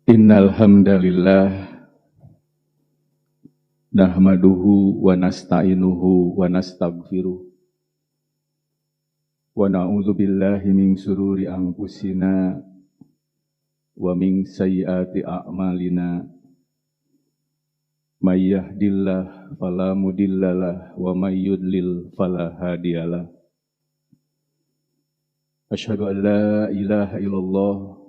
Innal hamdalillah nahmaduhu wa nasta'inuhu wa nastaghfiruh wa na'udzu billahi min shururi anfusina wa min sayyiati a'malina may yahdihillahu fala mudhillalah wa may yudlil fala hadiyalah. Asyhadu an la ilaha illallah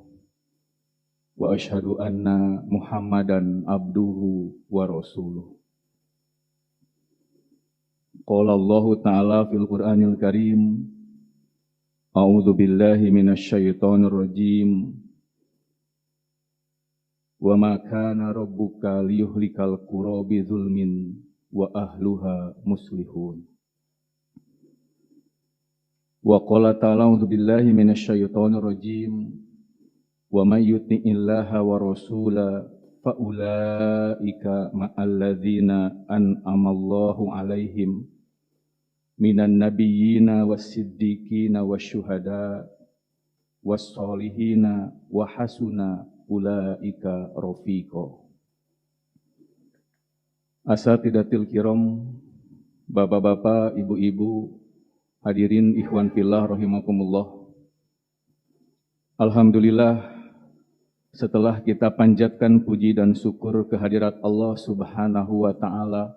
wa asyhadu anna Muhammadan abduhu wa rasuluh. Qala Allah Ta'ala fil Qur'anil Karim, a'udzu billahi minasy syaithanir rajim. Wa ma kana rabbuka liyuhlikal qura bidzulmin wa ahluha muslihun. Wa qala ta'ala a'udzu billahi minasy syaithanir rajim. Wa may yuti'illaha wa rasula fa ulaika ma'alladzina an'amallahu 'alaihim minan nabiyyina was-siddiqina wasyuhada was-solihina wa hasuna ulaika rafiqa. Asatidatil kiram, bapak-bapak, ibu-ibu, hadirin ikhwan fillah rahimakumullah. Alhamdulillah, setelah kita panjatkan puji dan syukur kehadirat Allah Subhanahu wa Ta'ala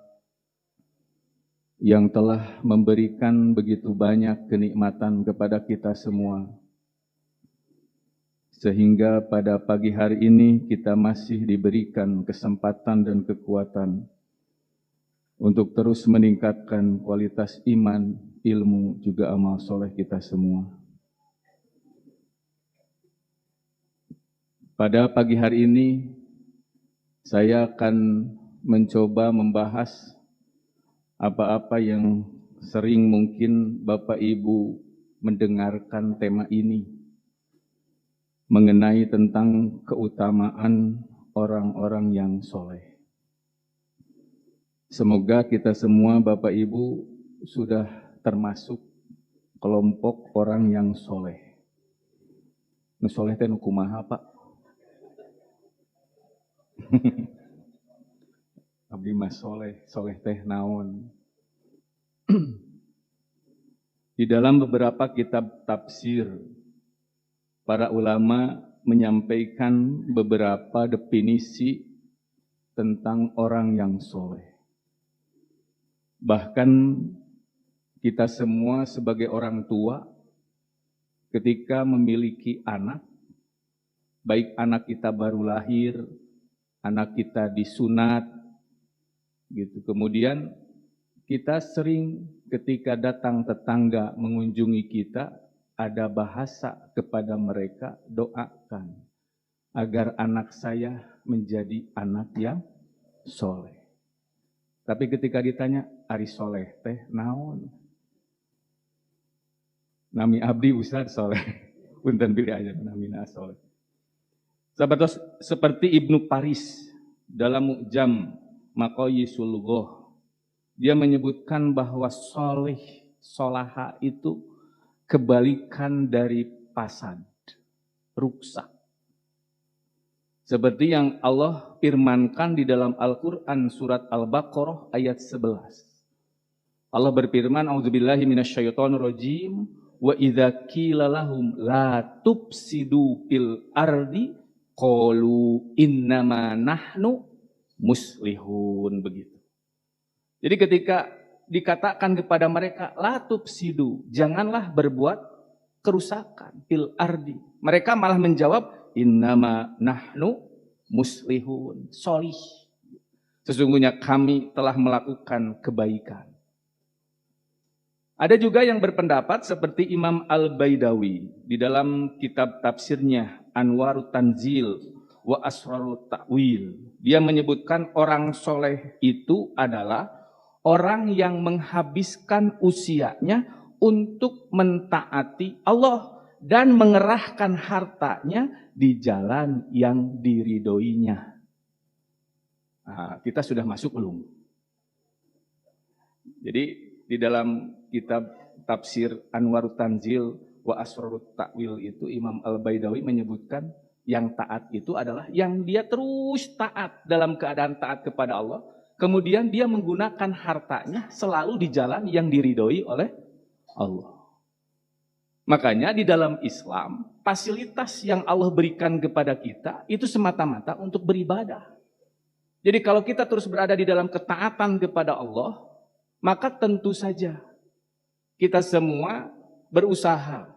yang telah memberikan begitu banyak kenikmatan kepada kita semua, sehingga pada pagi hari ini kita masih diberikan kesempatan dan kekuatan untuk terus meningkatkan kualitas iman, ilmu, juga amal soleh kita semua. Pada pagi hari ini, saya akan mencoba membahas apa-apa yang sering mungkin Bapak Ibu mendengarkan tema ini, mengenai tentang keutamaan orang-orang yang soleh. Semoga kita semua Bapak Ibu sudah termasuk kelompok orang yang soleh. Soleh teh nu kumaha, Pak? Abdi mas soleh, soleh teh naon. Di dalam beberapa kitab tafsir, para ulama menyampaikan beberapa definisi tentang orang yang soleh. Bahkan kita semua sebagai orang tua, ketika memiliki anak, baik anak kita baru lahir, anak kita disunat, gitu. Kemudian kita sering ketika datang tetangga mengunjungi kita, ada bahasa kepada mereka, doakan agar anak saya menjadi anak yang soleh. Tapi ketika ditanya, ari soleh teh naon? Nami abdi ustad soleh. Punten pilih aja namina soleh. Sahabat, seperti Ibnu Paris dalam Mu'jam Maqayisul Lughah, dia menyebutkan bahwa soleh, solaha itu kebalikan dari fasad, rusak. Seperti yang Allah firmankan di dalam Al-Quran surat Al-Baqarah ayat 11. Allah berfirman, a'udzubillahi minasyaitonir rajim, wa idza qila lahum la tufsidu fil ardi qalu innama nahnu muslihun, begitu. Jadi ketika dikatakan kepada mereka la tufsidu, janganlah berbuat kerusakan fil ardi, mereka malah menjawab innama nahnu muslihun, solih, sesungguhnya kami telah melakukan kebaikan. Ada juga yang berpendapat seperti Imam Al-Baidawi di dalam kitab tafsirnya Anwarut Tanzil wa Asrarut Ta'wil. Dia menyebutkan orang soleh itu adalah orang yang menghabiskan usianya untuk mentaati Allah dan mengerahkan hartanya di jalan yang diridhoinya. Nah, kita sudah masuk belum? Jadi di dalam kitab tafsir Anwarut Tanzil wa Asrarut Ta'wil itu Imam Al-Baidawi menyebutkan Yang taat itu adalah yang dia terus taat dalam keadaan taat kepada Allah. Kemudian dia menggunakan hartanya selalu di jalan yang diridhoi oleh Allah. Makanya di dalam Islam, fasilitas yang Allah berikan kepada kita itu semata-mata untuk beribadah. Jadi kalau kita terus berada di dalam ketaatan kepada Allah, maka tentu saja kita semua berusaha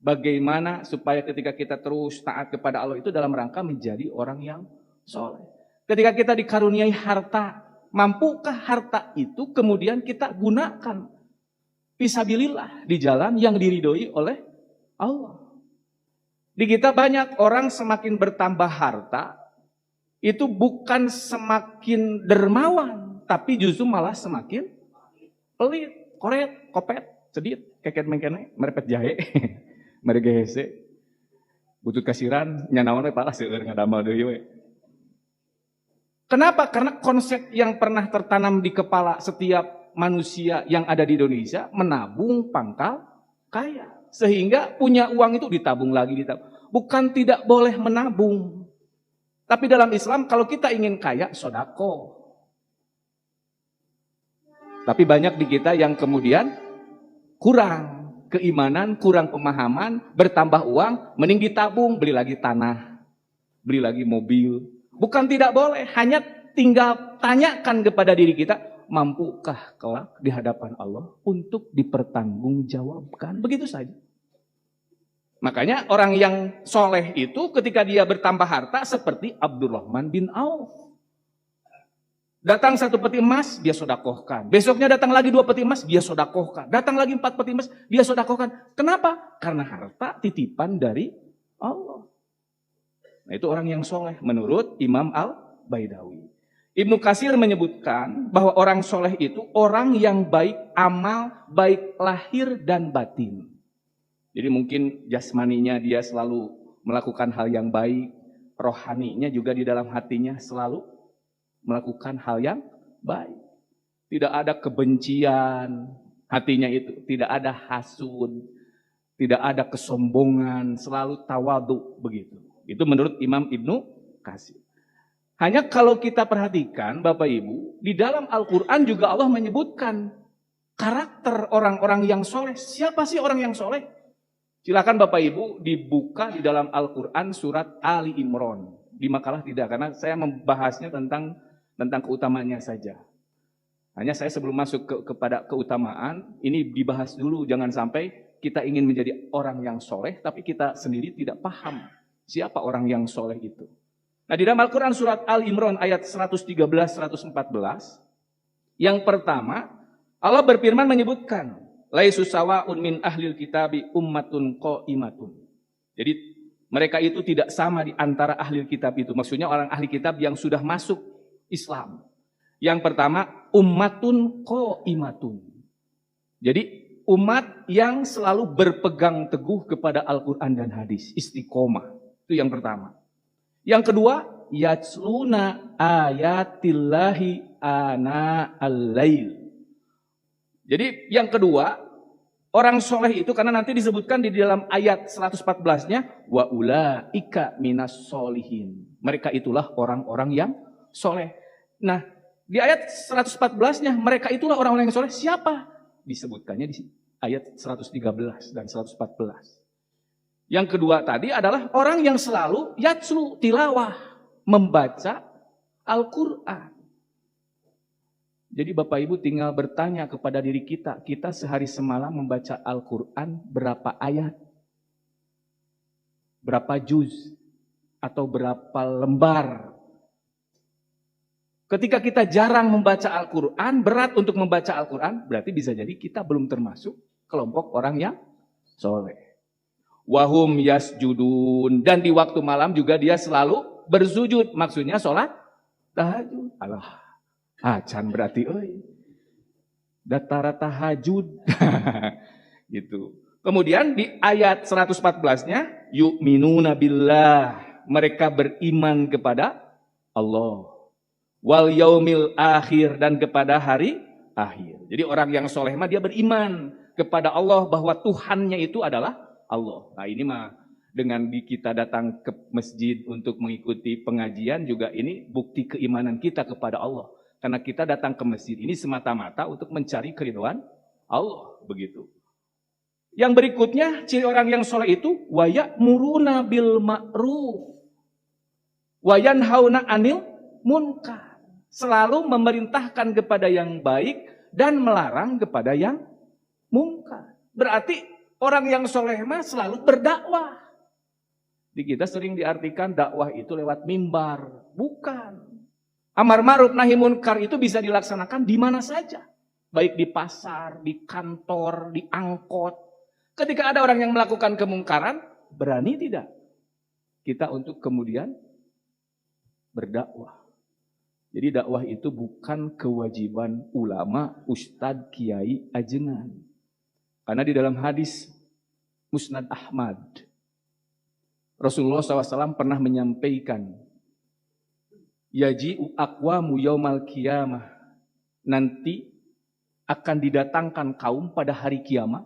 bagaimana supaya ketika kita terus taat kepada Allah itu dalam rangka menjadi orang yang soleh. Ketika kita dikaruniai harta, mampukah harta itu kemudian kita gunakan fisabilillah di jalan yang diridhoi oleh Allah. Di kita banyak orang semakin bertambah harta, itu bukan semakin dermawan, tapi justru malah semakin pelit, kopet, sedit, keket mengkene, merepet jahe. Mereka hese, butut kasiran, nyanawan we palas seueur ngadamel deui we. Kenapa? Karena konsep yang pernah tertanam di kepala setiap manusia yang ada di Indonesia, menabung pangkal kaya. Sehingga punya uang itu ditabung lagi. Bukan tidak boleh menabung. Tapi dalam Islam kalau kita ingin kaya, sodako. Tapi banyak di kita yang kemudian kurang keimanan, kurang pemahaman, bertambah uang, mending ditabung, beli lagi tanah, beli lagi mobil. Bukan tidak boleh, hanya tinggal tanyakan kepada diri kita, mampukah kelak di hadapan Allah untuk dipertanggungjawabkan? Begitu saja. Makanya orang yang soleh itu ketika dia bertambah harta seperti Abdurrahman bin Auf. Datang 1 peti emas, dia sodakohkan. Besoknya datang lagi 2 peti emas, dia sodakohkan. Datang lagi 4 peti emas, dia sodakohkan. Kenapa? Karena harta titipan dari Allah. Nah itu orang yang soleh menurut Imam Al-Baidawi. Ibnu Katsir menyebutkan bahwa orang soleh itu orang yang baik amal, baik lahir dan batin. Jadi mungkin jasmaninya dia selalu melakukan hal yang baik, rohaninya juga di dalam hatinya selalu melakukan hal yang baik. Tidak ada kebencian hatinya itu, tidak ada hasud, tidak ada kesombongan, selalu tawadhu begitu. Itu menurut Imam Ibnu Katsir. Hanya kalau kita perhatikan Bapak Ibu, di dalam Al-Qur'an juga Allah menyebutkan karakter orang-orang yang soleh. Siapa sih orang yang soleh? Silakan Bapak Ibu dibuka di dalam Al-Qur'an surat Ali Imran. Di makalah tidak, karena saya membahasnya tentang keutamaannya saja. Hanya saya sebelum masuk kepada keutamaan, ini dibahas dulu. Jangan sampai kita ingin menjadi orang yang soleh, tapi kita sendiri tidak paham siapa orang yang soleh itu. Nah di dalam Al-Quran surat Al-Imran ayat 113-114, yang pertama, Allah berfirman menyebutkan, Laisu sawa'un min ahlil kitabi ummatun qa'imatun. Jadi mereka itu tidak sama di antara ahli kitab itu. Maksudnya orang ahli kitab yang sudah masuk Islam. Yang pertama, ummatun qa'imatun. Jadi umat yang selalu berpegang teguh kepada Al-Quran dan hadis. Istiqomah. Itu yang pertama. Yang kedua, yatsluna ayatillahi ana al-lail. Jadi yang kedua, orang soleh itu karena nanti disebutkan di dalam ayat 114-nya, wa ulaika minas solihin. Mereka itulah orang-orang yang soleh. Nah, di ayat 114-nya mereka itulah orang-orang yang soleh. Siapa? Disebutkannya di ayat 113 dan 114. Yang kedua tadi adalah orang yang selalu yatslu tilawah, membaca Al-Quran. Jadi Bapak Ibu tinggal bertanya kepada diri kita, kita sehari semalam membaca Al-Quran berapa ayat? Berapa juz? Atau berapa lembar? Ketika kita jarang membaca Al-Quran, berat untuk membaca Al-Quran, berarti bisa jadi kita belum termasuk kelompok orang yang soleh. Wahum yasjudun, dan di waktu malam juga dia selalu bersujud, maksudnya sholat tahajud. Alah, acan berarti, datara tahajud, gitu. Kemudian di ayat 114-nya, yu'minuna billah, mereka beriman kepada Allah. Wal yaumil akhir, dan kepada hari akhir. Jadi orang yang soleh mah dia beriman kepada Allah bahwa Tuhannya itu adalah Allah. Nah ini mah Dengan kita datang ke masjid untuk mengikuti pengajian juga ini bukti keimanan kita kepada Allah. Karena kita datang ke masjid ini semata-mata untuk mencari keridhaan Allah, begitu. Yang berikutnya, ciri orang yang soleh itu wa ya'muruna bil ma'ruf wa yanhauna 'anil munkar. Selalu memerintahkan kepada yang baik dan melarang kepada yang munkar. Berarti orang yang soleh mah selalu berdakwah. Di kita sering diartikan dakwah itu lewat mimbar. Bukan. Amar ma'ruf nahi munkar itu bisa dilaksanakan di mana saja. Baik di pasar, di kantor, di angkot. Ketika ada orang yang melakukan kemungkaran, berani tidak kita untuk kemudian berdakwah. Jadi dakwah itu bukan kewajiban ulama, ustadz, kiai, ajengan. Karena di dalam hadis Musnad Ahmad, Rasulullah SAW pernah menyampaikan, yaji'u aqwamu yaumal qiyamah, nanti akan didatangkan kaum pada hari kiamat,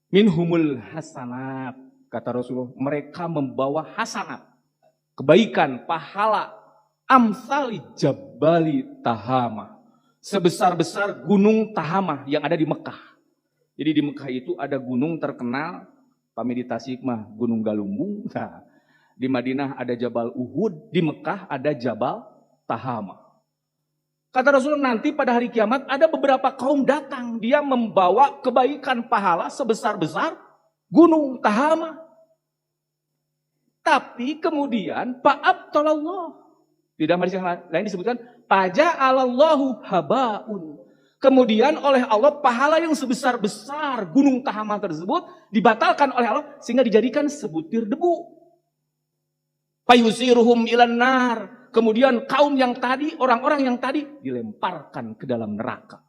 minhumul hasanat, kata Rasulullah, mereka membawa hasanat, kebaikan, pahala, amsali jabali Tahama, sebesar-besar gunung Tahama yang ada di Mekah. Jadi di Mekah itu ada gunung terkenal, kami di Tasik mah Gunung Galunggung. Nah, di Madinah ada Jabal Uhud, di Mekah ada Jabal Tahama. Kata Rasulullah, nanti pada hari kiamat ada beberapa kaum datang, dia membawa kebaikan pahala sebesar-besar Gunung Tahama. Tapi kemudian fa'abtalallah. Di dalam hadis yang lain disebutkan faja'alallahu habaun. Kemudian oleh Allah pahala yang sebesar-besar Gunung Tahama tersebut dibatalkan oleh Allah sehingga dijadikan sebutir debu. Fayusiruhum ilan nar. Kemudian kaum yang tadi, orang-orang yang tadi dilemparkan ke dalam neraka.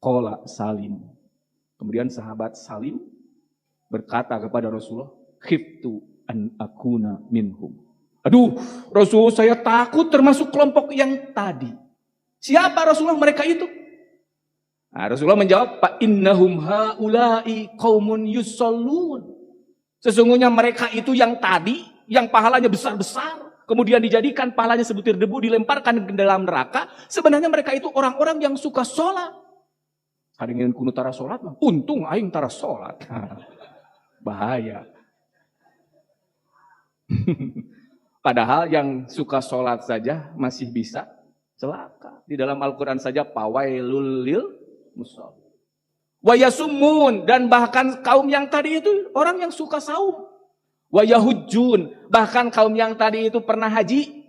Qala Salim. Kemudian sahabat Salim berkata kepada Rasulullah, khiftu an akuna minhum. Aduh, Rasul, saya takut termasuk kelompok yang tadi. Siapa Rasulullah mereka itu? Nah, Rasulullah menjawab, fa innahum haula'i qaumun yusallun. Sesungguhnya mereka itu yang tadi, yang pahalanya besar-besar, kemudian dijadikan pahalanya sebutir debu, dilemparkan ke dalam neraka. Sebenarnya mereka itu orang-orang yang suka sholat. Ada yang kuno tara sholat mah, untung aing tara sholat. Bahaya. Padahal yang suka sholat saja masih bisa celaka. Di dalam Al-Quran saja pawailul lil musallin. Wa yasumun, dan bahkan kaum yang tadi itu orang yang suka saum. Wa yahujjun, bahkan kaum yang tadi itu pernah haji.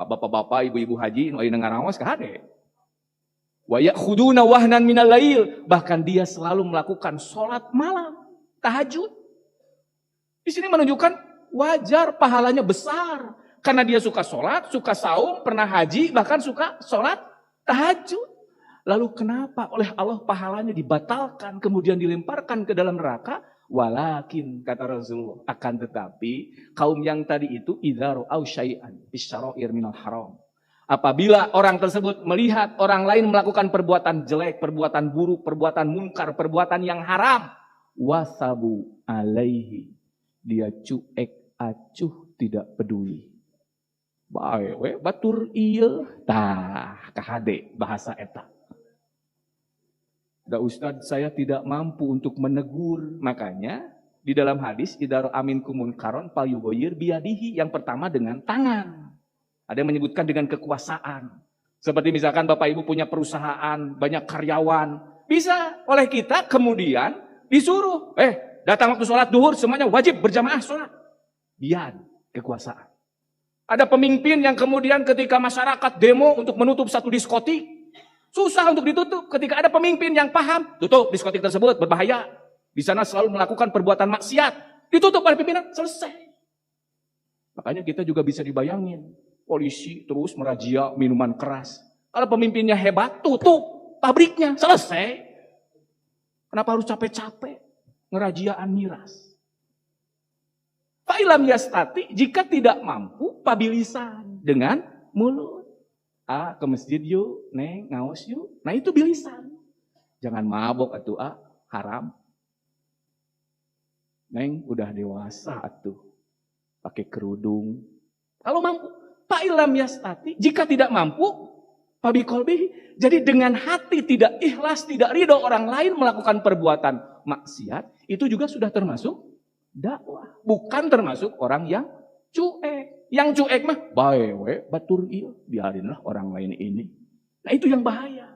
Bapak-bapak, ibu-ibu haji, nu ayeuna ngaraos ka hade. Wa ya'khuduna wahnan minal lail, bahkan dia selalu melakukan sholat malam, tahajud. Di sini menunjukkan wajar pahalanya besar. Karena dia suka sholat, suka saum, pernah haji, bahkan suka sholat tahajud. Lalu kenapa oleh Allah pahalanya dibatalkan, kemudian dilemparkan ke dalam neraka? Walakin, kata Rasulullah, akan tetapi kaum yang tadi itu idzaru au syai'an bisyara'ir minal haram. Apabila orang tersebut melihat orang lain melakukan perbuatan jelek, perbuatan buruk, perbuatan munkar, perbuatan yang haram, wasabu alaihi, dia cuek, acuh, tidak peduli. Bae we batur ieu tah kahade bahasa eta. Da Ustaz, saya tidak mampu untuk menegur. Makanya di dalam hadis idar amin kumun karon pal yugoyir biadihi, yang pertama dengan tangan. Ada yang menyebutkan dengan kekuasaan. Seperti misalkan Bapak Ibu punya perusahaan, banyak karyawan, bisa oleh kita kemudian disuruh, datang waktu sholat duhur semuanya wajib berjamaah sholat. Biar kekuasaan. Ada pemimpin yang kemudian ketika masyarakat demo untuk menutup satu diskotik, susah untuk ditutup. Ketika ada pemimpin yang paham, tutup diskotik tersebut berbahaya. Di sana selalu melakukan perbuatan maksiat. Ditutup oleh pimpinan, selesai. Makanya kita juga bisa dibayangin. Polisi terus merazia minuman keras. Kalau pemimpinnya hebat, tutup pabriknya, selesai. Kenapa harus capek-capek ngerajiaan miras? Fa'ilam yastati, jika tidak mampu, pabilisan dengan mulut. Ke masjid yuk, neng, ngaos yuk. Nah itu bilisan. Jangan mabok atuh haram. Neng udah dewasa tuh. Pakai kerudung. Kalau mampu. Fa'ilam yastati. Jika tidak mampu. Fabiqolbihi. Jadi dengan hati tidak ikhlas, tidak ridho orang lain melakukan perbuatan maksiat. Itu juga sudah termasuk dakwah. Bukan termasuk orang yang cuek. Yang cuek mah. Bae batur iya. Biarinlah orang lain ini. Nah itu yang bahaya.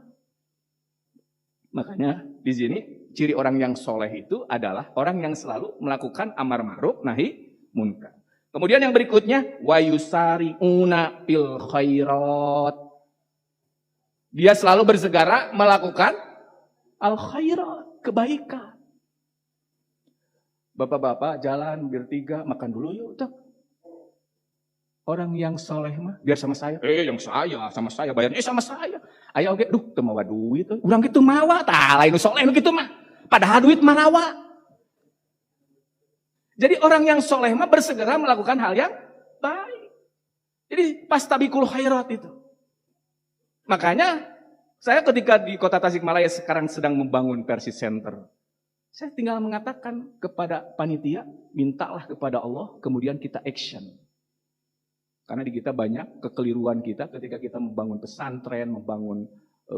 Makanya di sini ciri orang yang soleh itu adalah orang yang selalu melakukan amar ma'ruf nahi munkar. Kemudian yang berikutnya wa yusari'una fil khairat. Dia selalu bersegera melakukan al khairat, kebaikan. Bapak-bapak jalan bertiga makan dulu yuk. Tuh. Orang yang soleh mah biar sama saya. Yang saya sama saya bayarnya sama saya. Ayo oke, teu mawa duit. Urang kitu mawa, tah lain soleh nu kitu mah. Padahal duit marawa. Jadi orang yang soleh mah bersegera melakukan hal yang baik. Jadi pastabiqul khairat itu. Makanya saya ketika di kota Tasikmalaya sekarang sedang membangun Persis Center. Saya tinggal mengatakan kepada panitia, mintalah kepada Allah, kemudian kita action. Karena di kita banyak kekeliruan kita ketika kita membangun pesantren, membangun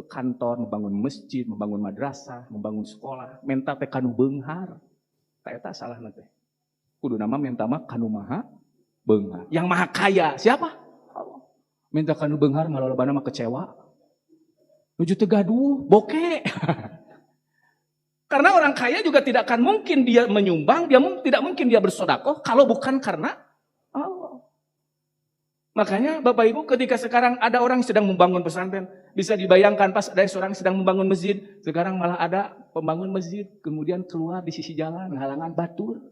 kantor, membangun masjid, membangun madrasah, membangun sekolah. Menta teh kanu beunghar. Eta salah nanti. Kudu nama menta mah kanu maha beunghar. Yang maha kaya siapa? Allah. Menta kanu beunghar malolobana mah kecewa. Nuju teu gaduh, bokeh. Karena orang kaya juga tidak akan mungkin dia menyumbang, tidak mungkin dia bersedekah kalau bukan karena Allah. Makanya Bapak Ibu ketika sekarang ada orang yang sedang membangun pesantren, bisa dibayangkan pas ada seorang sedang membangun masjid, sekarang malah ada pembangun masjid, kemudian keluar di sisi jalan, halangan batur,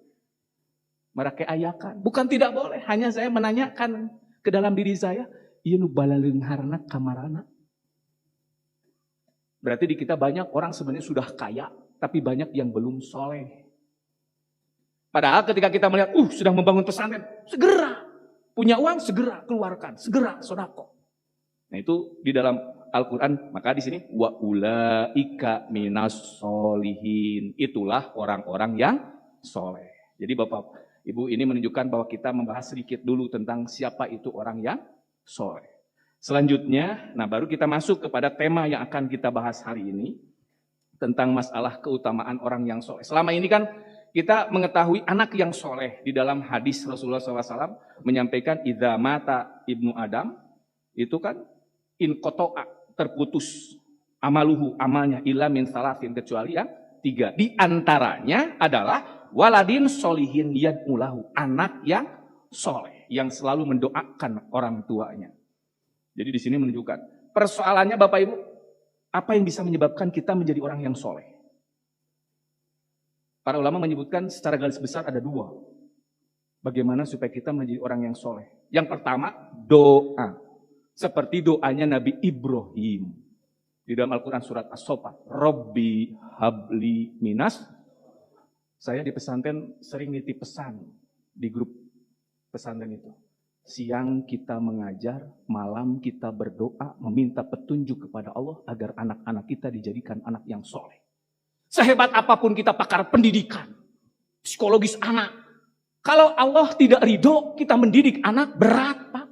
merake ayakan. Bukan tidak boleh, hanya saya menanyakan ke dalam diri saya, ieu nu balaleungharna kamarana. Berarti di kita banyak orang sebenarnya sudah kaya, tapi banyak yang belum soleh. Padahal ketika kita melihat, sedang membangun pesantren, segera. Punya uang, segera keluarkan. Segera sodako. Nah itu di dalam Al-Quran, maka di sini, wa ulaika minas solihin. Itulah orang-orang yang soleh. Jadi Bapak, Ibu ini menunjukkan bahwa kita membahas sedikit dulu tentang siapa itu orang yang soleh. Selanjutnya, baru kita masuk kepada tema yang akan kita bahas hari ini. Tentang masalah keutamaan orang yang soleh. Selama ini kan kita mengetahui anak yang soleh di dalam hadis Rasulullah SAW menyampaikan idza mata ibnu Adam itu kan inqoto'a terputus amaluhu amalnya illa min salasin kecuali yang 3. Di antaranya adalah waladin solihin yad'ulahu anak yang soleh yang selalu mendoakan orang tuanya. Jadi di sini menunjukkan persoalannya Bapak Ibu apa yang bisa menyebabkan kita menjadi orang yang soleh. Para ulama menyebutkan secara garis besar ada 2. Bagaimana supaya kita menjadi orang yang soleh. Yang pertama, doa. Seperti doanya Nabi Ibrahim. Di dalam Al-Quran surat As-Sofat. Rabbi habli minas. Saya di pesantren sering nitip pesan di grup pesantren itu. Siang kita mengajar, malam kita berdoa, meminta petunjuk kepada Allah agar anak-anak kita dijadikan anak yang soleh. Sehebat apapun kita pakar pendidikan, psikologis anak. Kalau Allah tidak ridho, kita mendidik anak berat, Pak.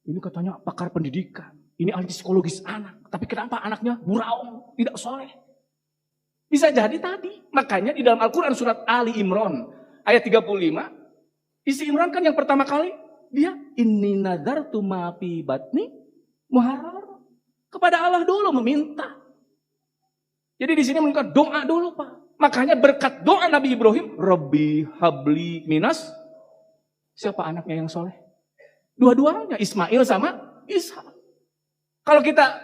Ini katanya pakar pendidikan, ini ahli psikologis anak. Tapi kenapa anaknya buraung, tidak soleh? Bisa jadi tadi. Makanya di dalam Al-Quran surat Ali Imran, ayat 35, isi Imran kan yang pertama kali, dia inni nadartu ma fi batni muharrar. Kepada Allah dulu meminta. Jadi di sini menunjukkan doa dulu Pak. Makanya berkat doa Nabi Ibrahim, Rabbi habli minas. Siapa anaknya yang soleh? Dua-duanya, Ismail sama Ishak. Kalau kita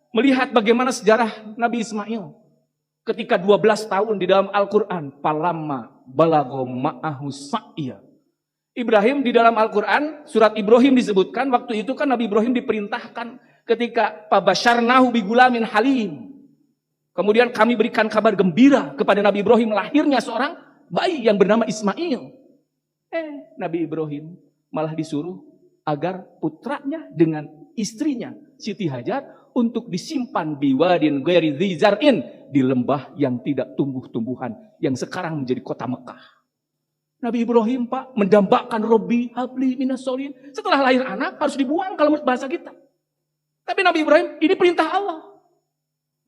melihat bagaimana sejarah Nabi Ismail. Ketika 12 tahun di dalam Al-Quran. Palamma balago ma'ahu sa'ya. Ibrahim di dalam Al-Quran, surat Ibrahim disebutkan. Waktu itu kan Nabi Ibrahim diperintahkan ketika Pabasyarnahu bigulamin halim. Kemudian kami berikan kabar gembira kepada Nabi Ibrahim lahirnya seorang bayi yang bernama Ismail. Nabi Ibrahim malah disuruh agar putranya dengan istrinya Siti Hajar untuk disimpan biwadin ghairi dzi zar'in, di lembah yang tidak tumbuh-tumbuhan, yang sekarang menjadi kota Mekah. Nabi Ibrahim, Pak, mendambakan Robbi habli minas solihin. Setelah lahir anak harus dibuang kalau menurut bahasa kita. Tapi Nabi Ibrahim, ini perintah Allah.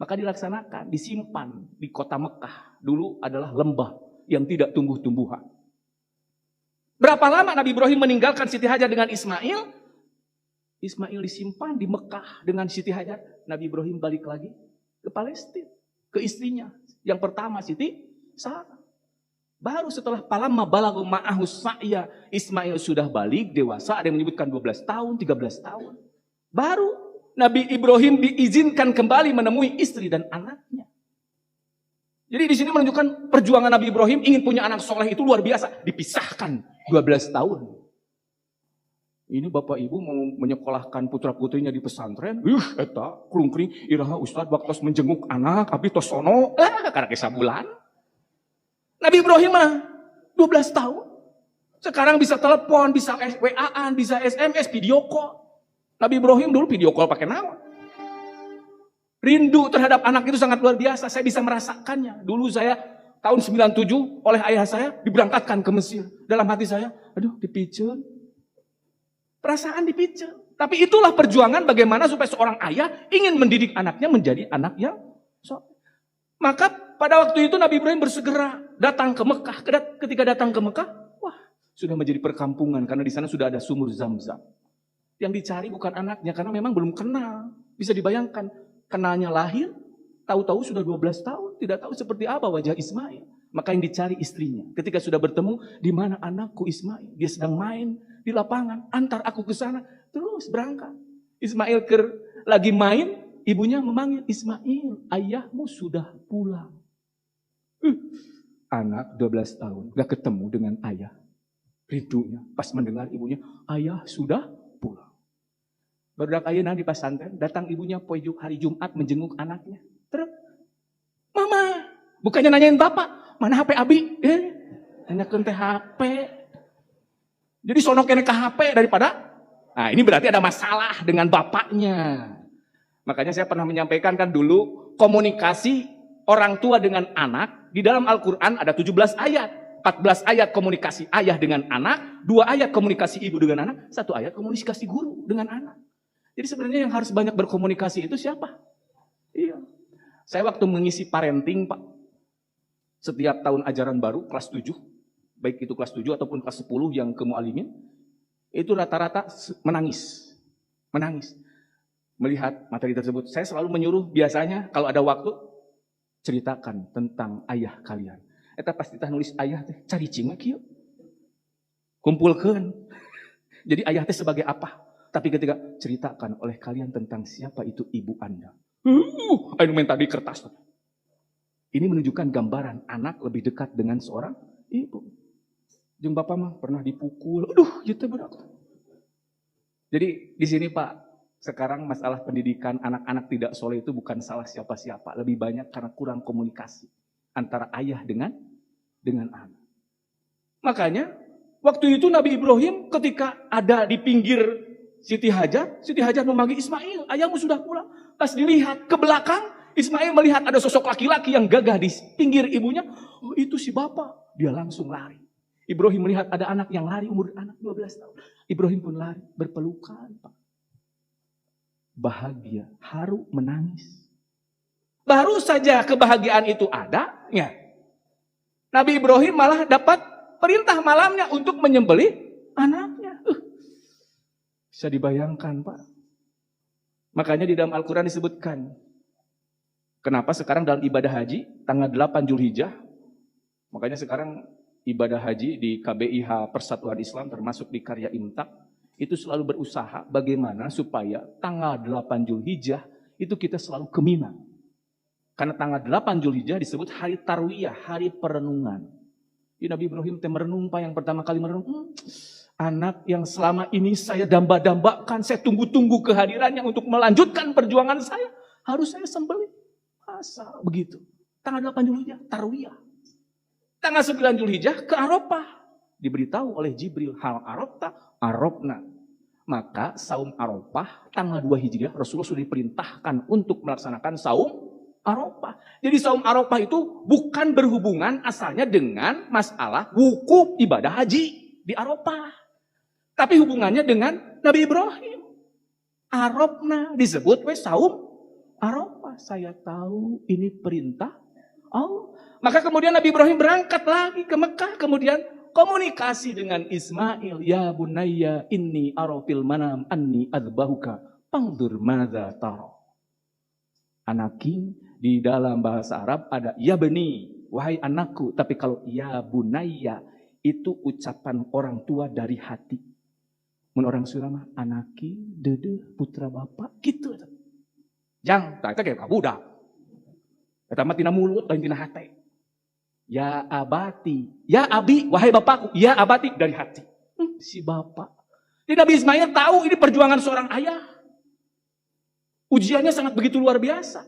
Maka dilaksanakan, disimpan di kota Mekah. Dulu adalah lembah yang tidak tumbuh-tumbuhan. Berapa lama Nabi Ibrahim meninggalkan Siti Hajar dengan Ismail? Ismail disimpan di Mekah dengan Siti Hajar. Nabi Ibrahim balik lagi ke Palestina, ke istrinya. Yang pertama Siti Sarah. Baru setelah palamma balaghu ma'ahu sa'ya, Ismail sudah balik, dewasa, ada yang menyebutkan 12 tahun, 13 tahun. Baru Nabi Ibrahim diizinkan kembali menemui istri dan anaknya. Jadi di sini menunjukkan perjuangan Nabi Ibrahim ingin punya anak soleh itu luar biasa. Dipisahkan 12 tahun. Ini bapak ibu mau menyekolahkan putra putrinya di pesantren. Eta klungkring iraha ustad waktu menjenguk anak abi tos sono. Karena kisah bulan. Nabi Ibrahim mah 12 tahun. Sekarang bisa telepon, bisa WA-an, bisa SMS, video call. Nabi Ibrahim dulu video call pakai nama. Rindu terhadap anak itu sangat luar biasa. Saya bisa merasakannya. Dulu saya tahun 97 oleh ayah saya diberangkatkan ke Mesir. Dalam hati saya, aduh dipicen. Perasaan dipicen. Tapi itulah perjuangan bagaimana supaya seorang ayah ingin mendidik anaknya menjadi anak yang soleh. Maka pada waktu itu Nabi Ibrahim bersegera datang ke Mekah. Ketika datang ke Mekah, wah sudah menjadi perkampungan karena di sana sudah ada sumur Zam-Zam. Yang dicari bukan anaknya karena memang belum kenal. Bisa dibayangkan, kenalnya lahir, tahu-tahu sudah 12 tahun, tidak tahu seperti apa wajah Ismail. Maka yang dicari istrinya. Ketika sudah bertemu, di mana anakku Ismail? Dia sedang main di lapangan, antar aku ke sana. Terus berangkat. Ismail lagi main, ibunya memanggil, Ismail, ayahmu sudah pulang. Anak 12 tahun, gak ketemu dengan ayah. Rindunya, pas mendengar ibunya, ayah sudah pulang. Barudak ayeuna di pesantren, datang ibunya hari Jumat menjenguk anaknya. Terus, mama, bukannya nanyain bapak, mana HP abi? Nanyakeun teh HP. Jadi sono kene ke HP daripada, nah ini berarti ada masalah dengan bapaknya. Makanya saya pernah menyampaikan kan dulu, komunikasi orang tua dengan anak, di dalam Al-Quran ada 17 ayat. 14 ayat komunikasi ayah dengan anak, 2 ayat komunikasi ibu dengan anak, 1 ayat komunikasi guru dengan anak. Jadi sebenarnya yang harus banyak berkomunikasi itu siapa? Iya. Saya waktu mengisi parenting, Pak, setiap tahun ajaran baru, kelas 7, baik itu kelas 7 ataupun kelas 10 yang ke mu'alimin, itu rata-rata menangis. Menangis. Melihat materi tersebut. Saya selalu menyuruh biasanya kalau ada waktu, ceritakan tentang ayah kalian. Eta pasti teh nulis ayah teh, cari cing kieu. Kumpulkeun. Jadi ayah teh sebagai apa? Tapi ketika ceritakan oleh kalian tentang siapa itu ibu Anda. Ayo minta di kertas. Ini menunjukkan gambaran anak lebih dekat dengan seorang ibu. Jeung bapak mah pernah dipukul. Aduh, gitu berat. Jadi di sini Pak, sekarang masalah pendidikan anak-anak tidak soleh itu bukan salah siapa-siapa. Lebih banyak karena kurang komunikasi antara ayah dengan anak. Makanya waktu itu Nabi Ibrahim ketika ada di pinggir Siti Hajar memanggil Ismail, ayahmu sudah pulang. Pas dilihat ke belakang, Ismail melihat ada sosok laki-laki yang gagah di pinggir ibunya. Oh itu si bapak. Dia langsung lari. Ibrahim melihat ada anak yang lari, umur anak 12 tahun. Ibrahim pun lari, berpelukan. Pak. Bahagia, haru, menangis. Baru saja kebahagiaan itu ada, ya. Nabi Ibrahim malah dapat perintah malamnya untuk menyembelih anaknya. Bisa dibayangkan, Pak. Makanya di dalam Al-Quran disebutkan, kenapa sekarang dalam ibadah haji, tanggal 8 Zulhijjah, makanya sekarang ibadah haji di KBIH Persatuan Islam, termasuk di Karya Imtak, itu selalu berusaha bagaimana supaya tanggal 8 Zulhijjah itu kita selalu ke Mina. Karena tanggal 8 Zulhijjah disebut hari Tarwiyah, hari perenungan. Ini Nabi Ibrahim merenung, Pak, yang pertama kali merenung. Anak yang selama ini saya damba-dambakan, saya tunggu-tunggu kehadirannya untuk melanjutkan perjuangan saya. Harus saya sembelih. Masa begitu? Tanggal 8 Zulhijjah, Tarwiyah. Tanggal 9 Zulhijjah ke Arafah. Diberitahu oleh Jibril, hal Arafah, Arafna. Maka saum Arafah tanggal 2 Hijriah Rasulullah sudah diperintahkan untuk melaksanakan saum Arafah. Jadi saum Arafah itu bukan berhubungan asalnya dengan masalah wukuf ibadah haji di Arafah. Tapi hubungannya dengan Nabi Ibrahim. Arafna disebut saum Arafah. Saya tahu ini perintah Allah. Maka kemudian Nabi Ibrahim berangkat lagi ke Mekah. Kemudian komunikasi dengan Ismail. Ya bunayya inni arafil manam anni adbahuka. Pangdur madza tara. Anaki di dalam bahasa Arab ada ya beni. Wahai anakku. Tapi kalau ya bunayya itu ucapan orang tua dari hati. Mun orang Sunda anaki, dede, putra bapak. Gitu. Jang, tak kayak budak. Kata mah tina mulut lain tina hati. Ya abati, ya abi, wahai bapakku, ya abati dari hati. Si bapak. Jadi Nabi Ismail tahu ini perjuangan seorang ayah. Ujiannya sangat begitu luar biasa.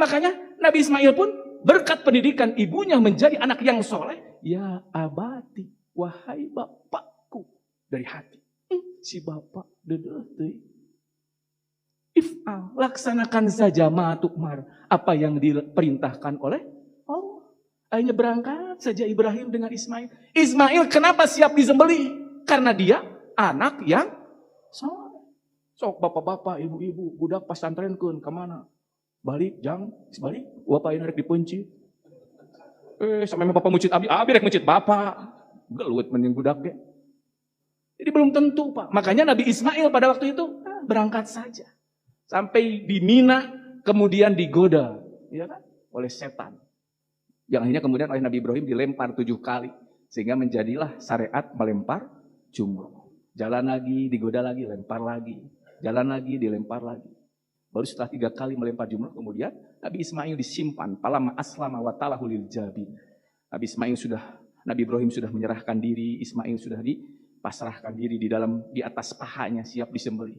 Makanya Nabi Ismail pun berkat pendidikan ibunya menjadi anak yang soleh. Ya abati, wahai bapakku dari hati. Si bapak dedeh. If'al, laksanakan saja ma'tukmar apa yang diperintahkan oleh Allah. Akhirnya berangkat saja Ibrahim dengan Ismail. Ismail kenapa siap disembelih? Karena dia anak yang soleh. Sok bapak-bapak, ibu-ibu, budak pesantren kun kemana? Balik, jang, balik. Bapak ini rek dipunci. Sampai bapak mucit abi rek mucit bapak. Gelut mending budak ge. Jadi belum tentu Pak. Makanya Nabi Ismail pada waktu itu berangkat saja. Sampai di Mina, kemudian digoda ya kan? Oleh setan. Yang akhirnya kemudian oleh Nabi Ibrahim dilempar 7 kali. Sehingga menjadilah syariat melempar jumroh. Jalan lagi, digoda lagi, lempar lagi. Jalan lagi, dilempar lagi. Baru setelah 3 kali melempar jumroh, kemudian Nabi Ismail disimpan. Palama aslama wa talahu lil jabin. Nabi Ibrahim sudah menyerahkan diri, Ismail sudah dipasrahkan diri di atas pahanya, siap disembelih.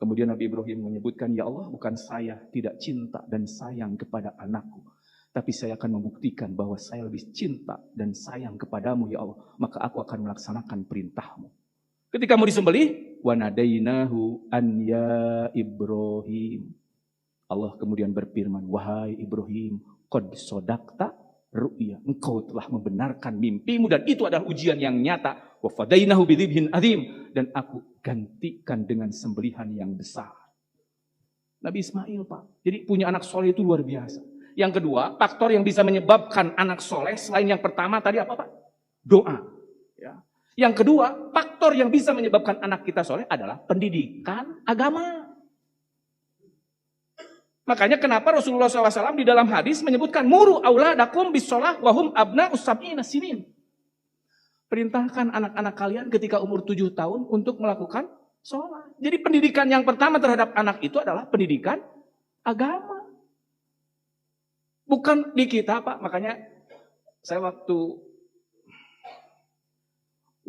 Kemudian Nabi Ibrahim menyebutkan, ya Allah, bukan saya tidak cinta dan sayang kepada anakku. Tapi saya akan membuktikan bahwa saya lebih cinta dan sayang kepadamu ya Allah. Maka aku akan melaksanakan perintahmu. Ketika mau disembelih, wanadainahu an ya Ibrahim. Allah kemudian berfirman, wahai Ibrahim, qad sodakta ru'ya. Engkau telah membenarkan mimpimu dan itu adalah ujian yang nyata. Wa fadainahu bidzibhin adzim, dan aku gantikan dengan sembelihan yang besar. Nabi Ismail Pak. Jadi punya anak soleh itu luar biasa. Yang kedua, faktor yang bisa menyebabkan anak soleh selain yang pertama tadi apa Pak? Doa. Ya. Yang kedua, faktor yang bisa menyebabkan anak kita soleh adalah pendidikan agama. Makanya kenapa Rasulullah SAW di dalam hadis menyebutkan muru auladakum bisolah wahum abna usab'ina sinin. Perintahkan anak-anak kalian ketika umur 7 tahun untuk melakukan sholat. Jadi pendidikan yang pertama terhadap anak itu adalah pendidikan agama. Bukan di kita Pak. Makanya saya waktu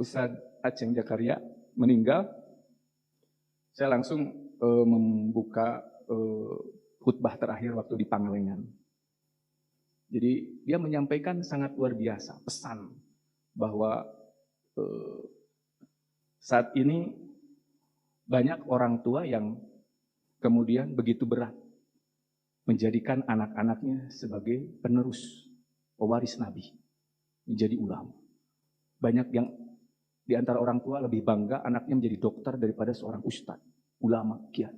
Ustadz Aceng Jakaria meninggal, saya langsung membuka khutbah terakhir waktu di Pangalengan. Jadi dia menyampaikan sangat luar biasa pesan bahwa saat ini banyak orang tua yang kemudian begitu berat menjadikan anak-anaknya sebagai penerus, pewaris Nabi, menjadi ulama. Banyak yang di antara orang tua lebih bangga anaknya menjadi dokter daripada seorang ustadz, ulama, kiai.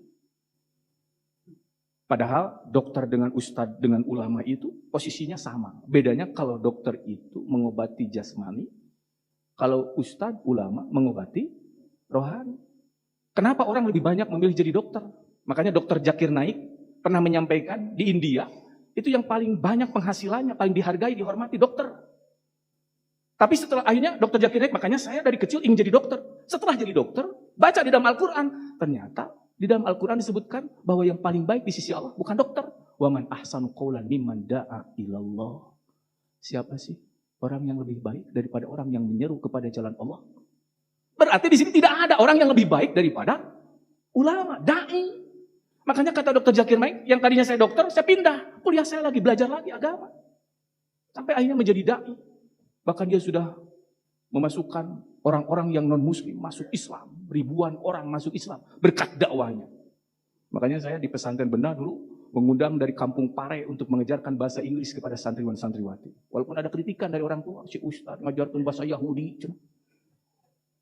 Padahal dokter dengan ustadz dengan ulama itu posisinya sama. Bedanya kalau dokter itu mengobati jasmani, kalau ustadz ulama mengobati rohani. Kenapa orang lebih banyak memilih jadi dokter? Makanya Dr. Zakir Naik pernah menyampaikan di India, itu yang paling banyak penghasilannya, paling dihargai, dihormati dokter. Tapi setelah akhirnya Dr. Zakir Naik, makanya saya dari kecil ingin jadi dokter. Setelah jadi dokter, baca di dalam Al-Quran. Ternyata di dalam Al-Quran disebutkan bahwa yang paling baik di sisi Allah bukan dokter. Wa man ahsanu qawlan mimman da'a ilallah. Siapa sih orang yang lebih baik daripada orang yang menyeru kepada jalan Allah? Berarti di sini tidak ada orang yang lebih baik daripada ulama, dai. Makanya kata Dr. Zakir Naik, yang tadinya saya dokter, saya pindah. Kuliah saya lagi, belajar lagi agama. Sampai akhirnya menjadi dai. Bahkan dia sudah memasukkan orang-orang yang non-muslim masuk Islam. Ribuan orang masuk Islam berkat dakwahnya. Makanya saya di pesantren Bedah dulu mengundang dari Kampung Pare untuk mengajarkan bahasa Inggris kepada santriwan-santriwati. Walaupun ada kritikan dari orang tua, si Ustadz ngajarkan bahasa Yahudi.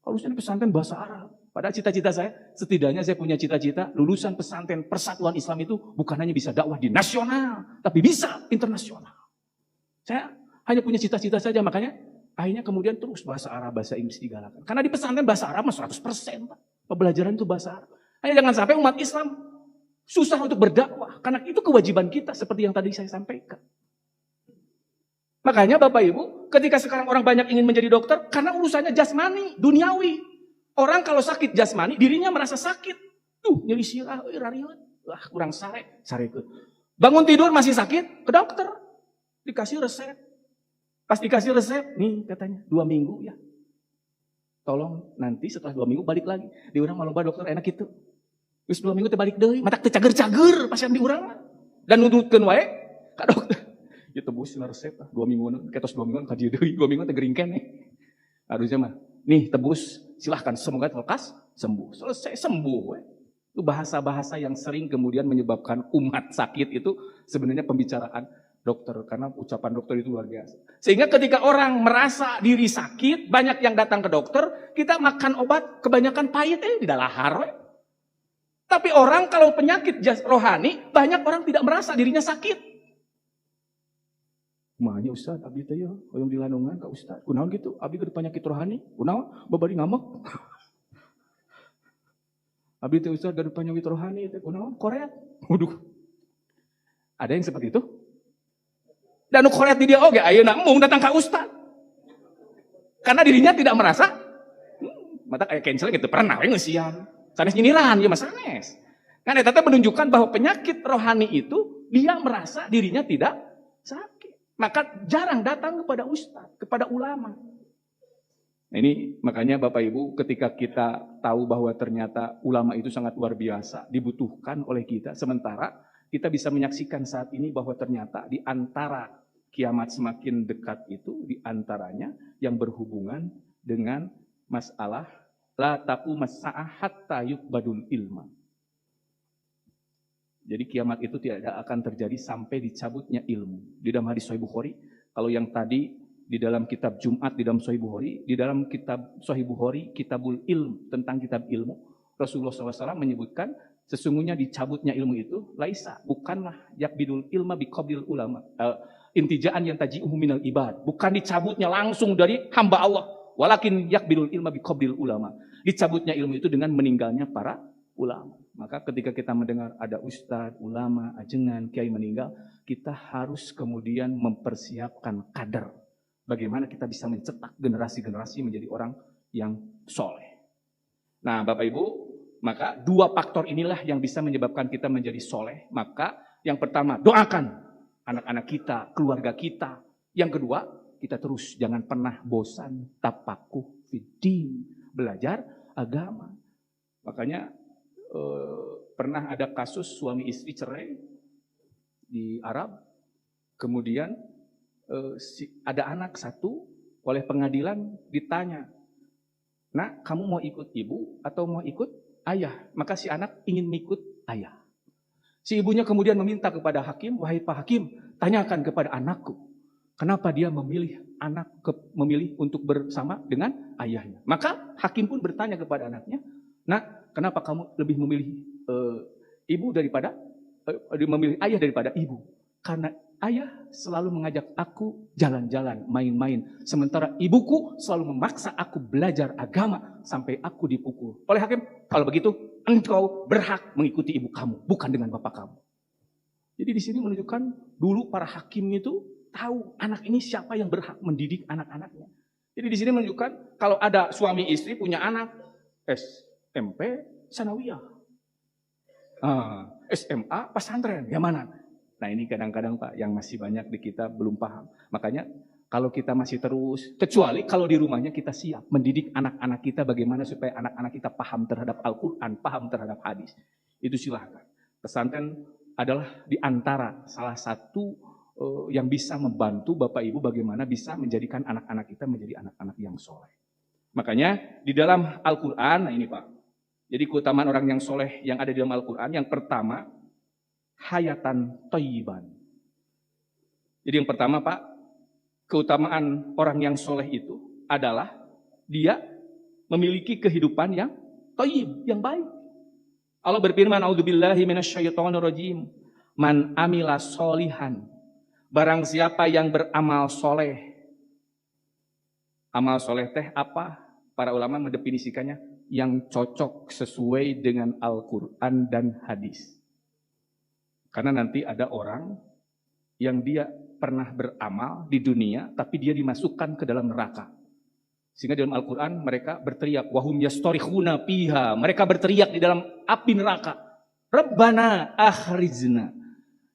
Harusnya di pesantren bahasa Arab. Padahal cita-cita saya, setidaknya saya punya cita-cita lulusan pesantren Persatuan Islam itu bukan hanya bisa dakwah di nasional, tapi bisa internasional. Saya hanya punya cita-cita saja, makanya akhirnya kemudian terus bahasa Arab, bahasa Inggris digalakan. Karena di pesantren bahasa Arab 100%, Pak. Pembelajaran itu bahasa Arab. Hanya jangan sampai umat Islam susah untuk berdakwah, karena itu kewajiban kita seperti yang tadi saya sampaikan. Makanya Bapak Ibu, ketika sekarang orang banyak ingin menjadi dokter, karena urusannya jasmani, duniawi. Orang kalau sakit jasmani, dirinya merasa sakit. Nyeri sirah, wah kurang sare ke. Bangun tidur masih sakit, ke dokter. Dikasih resep. Pas dikasih resep, nih katanya 2 minggu ya. Tolong nanti setelah 2 minggu balik lagi. Di urang malu dokter enak gitu. Terus 2 minggu balik deui, matak teu cager-cager pasien di urang. Dan nututkeun wae ka dokter. Ya tebus resep 2 minggu, ketos 2 minggu ka dieu deui, 2 minggu teh gering keneh. Harusnya mah, nih tebus, silahkan semoga lekas sembuh. Selesai sembuh. Itu bahasa-bahasa yang sering kemudian menyebabkan umat sakit itu sebenarnya pembicaraan dokter. Karena ucapan dokter itu luar biasa. Sehingga ketika orang merasa diri sakit, banyak yang datang ke dokter, kita makan obat kebanyakan pahit, di dalahar. Tapi orang kalau penyakit rohani, banyak orang tidak merasa dirinya sakit. Mahanya Ustaz, abdi teh ya, hoyong dilandungan ka Ustaz. Kunaon gitu? Abdi keur penyakit rohani. Kunaon? Babari ngamek. Abdi teh Ustaz keur penyakit rohani teh kunaon? Korea. Waduh. Ada yang seperti itu? Dan Korea di dia oge ayeuna mung datang ka Ustaz. Karena dirinya tidak merasa mata kayak cancel gitu pernah we ngeusian. Sanes nyiniran ya Mas sanes. Kan eta teh menunjukkan bahwa penyakit rohani itu dia merasa dirinya tidak sakit. Maka jarang datang kepada ustaz, kepada ulama. Nah ini makanya Bapak Ibu ketika kita tahu bahwa ternyata ulama itu sangat luar biasa, dibutuhkan oleh kita. Sementara kita bisa menyaksikan saat ini bahwa ternyata di antara kiamat semakin dekat itu, di antaranya yang berhubungan dengan masalah la taqu mas'a'ah hatta yuqbadul ilma. Jadi kiamat itu tidak akan terjadi sampai dicabutnya ilmu. Di dalam hadis Sahih Bukhari, kalau yang tadi di dalam kitab Jumat, di dalam Sahih Bukhari, di dalam kitab Sahih Bukhari, Kitabul Ilm, tentang kitab ilmu, Rasulullah SAW menyebutkan, sesungguhnya dicabutnya ilmu itu, laisa, bukanlah yakbidul ilma biqabdil ulama, intijaan yang taji'uhu minal ibad, bukan dicabutnya langsung dari hamba Allah, walakin yakbidul ilma biqabdil ulama, dicabutnya ilmu itu dengan meninggalnya para ulama. Maka ketika kita mendengar ada ustadz, ulama, ajengan, kiai meninggal, kita harus kemudian mempersiapkan kader. Bagaimana kita bisa mencetak generasi-generasi menjadi orang yang soleh. Nah Bapak Ibu, maka 2 faktor inilah yang bisa menyebabkan kita menjadi soleh. Maka yang pertama, doakan anak-anak kita, keluarga kita. Yang kedua, kita terus jangan pernah bosan, tapakuh fiddin, belajar agama. Makanya pernah ada kasus suami istri cerai di Arab, kemudian ada anak satu, oleh pengadilan ditanya, nak kamu mau ikut ibu atau mau ikut ayah? Maka si anak ingin ikut ayah. Si ibunya kemudian meminta kepada hakim, wahai Pak Hakim, tanyakan kepada anakku, kenapa dia memilih memilih untuk bersama dengan ayahnya? Maka hakim pun bertanya kepada anaknya, nak kenapa kamu lebih memilih ibu daripada memilih ayah daripada ibu? Karena ayah selalu mengajak aku jalan-jalan, main-main. Sementara ibuku selalu memaksa aku belajar agama sampai aku dipukul. Oleh hakim, kalau begitu engkau berhak mengikuti ibu kamu, bukan dengan bapak kamu. Jadi di sini menunjukkan dulu para hakim itu tahu anak ini siapa yang berhak mendidik anak-anaknya. Jadi di sini menunjukkan kalau ada suami istri punya anak SMP, sanawiyah. SMA, pesantren, yang mana? Nah ini kadang-kadang Pak, yang masih banyak di kita belum paham. Makanya kalau kita masih terus, kecuali kalau di rumahnya kita siap mendidik anak-anak kita bagaimana supaya anak-anak kita paham terhadap Al-Quran, paham terhadap hadis. Itu silahkan. Pesantren adalah di antara salah satu yang bisa membantu Bapak Ibu bagaimana bisa menjadikan anak-anak kita menjadi anak-anak yang soleh. Makanya di dalam Al-Quran, nah ini Pak, jadi keutamaan orang yang soleh yang ada di dalam Al-Quran, yang pertama, hayatan thayyiban. Jadi yang pertama Pak, keutamaan orang yang soleh itu adalah dia memiliki kehidupan yang thayyib, yang baik. Allah berfirman, a'udzubillahi minasyaitonirrajim, man amila solihan, barang siapa yang beramal soleh. Amal soleh teh apa? Para ulama mendefinisikannya yang cocok sesuai dengan Al-Quran dan hadis. Karena nanti ada orang yang dia pernah beramal di dunia, tapi dia dimasukkan ke dalam neraka. Sehingga dalam Al-Quran mereka berteriak, wahum yastorikhuna piha. Mereka berteriak di dalam api neraka. Rabbana akhrijna.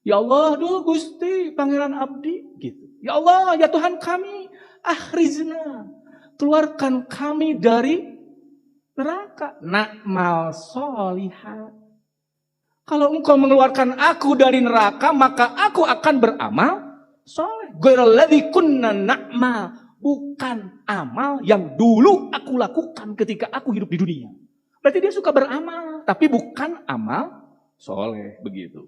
Ya Allah, dulu Gusti, Pangeran Abdi. Gitu. Ya Allah, ya Tuhan kami, akhrijna. Keluarkan kami dari neraka. Na'mal solihah. Kalau engkau mengeluarkan aku dari neraka, maka aku akan beramal soleh. Ghairalladzi kunna na'mal. Bukan amal yang dulu aku lakukan ketika aku hidup di dunia. Berarti dia suka beramal, tapi bukan amal soleh, begitu.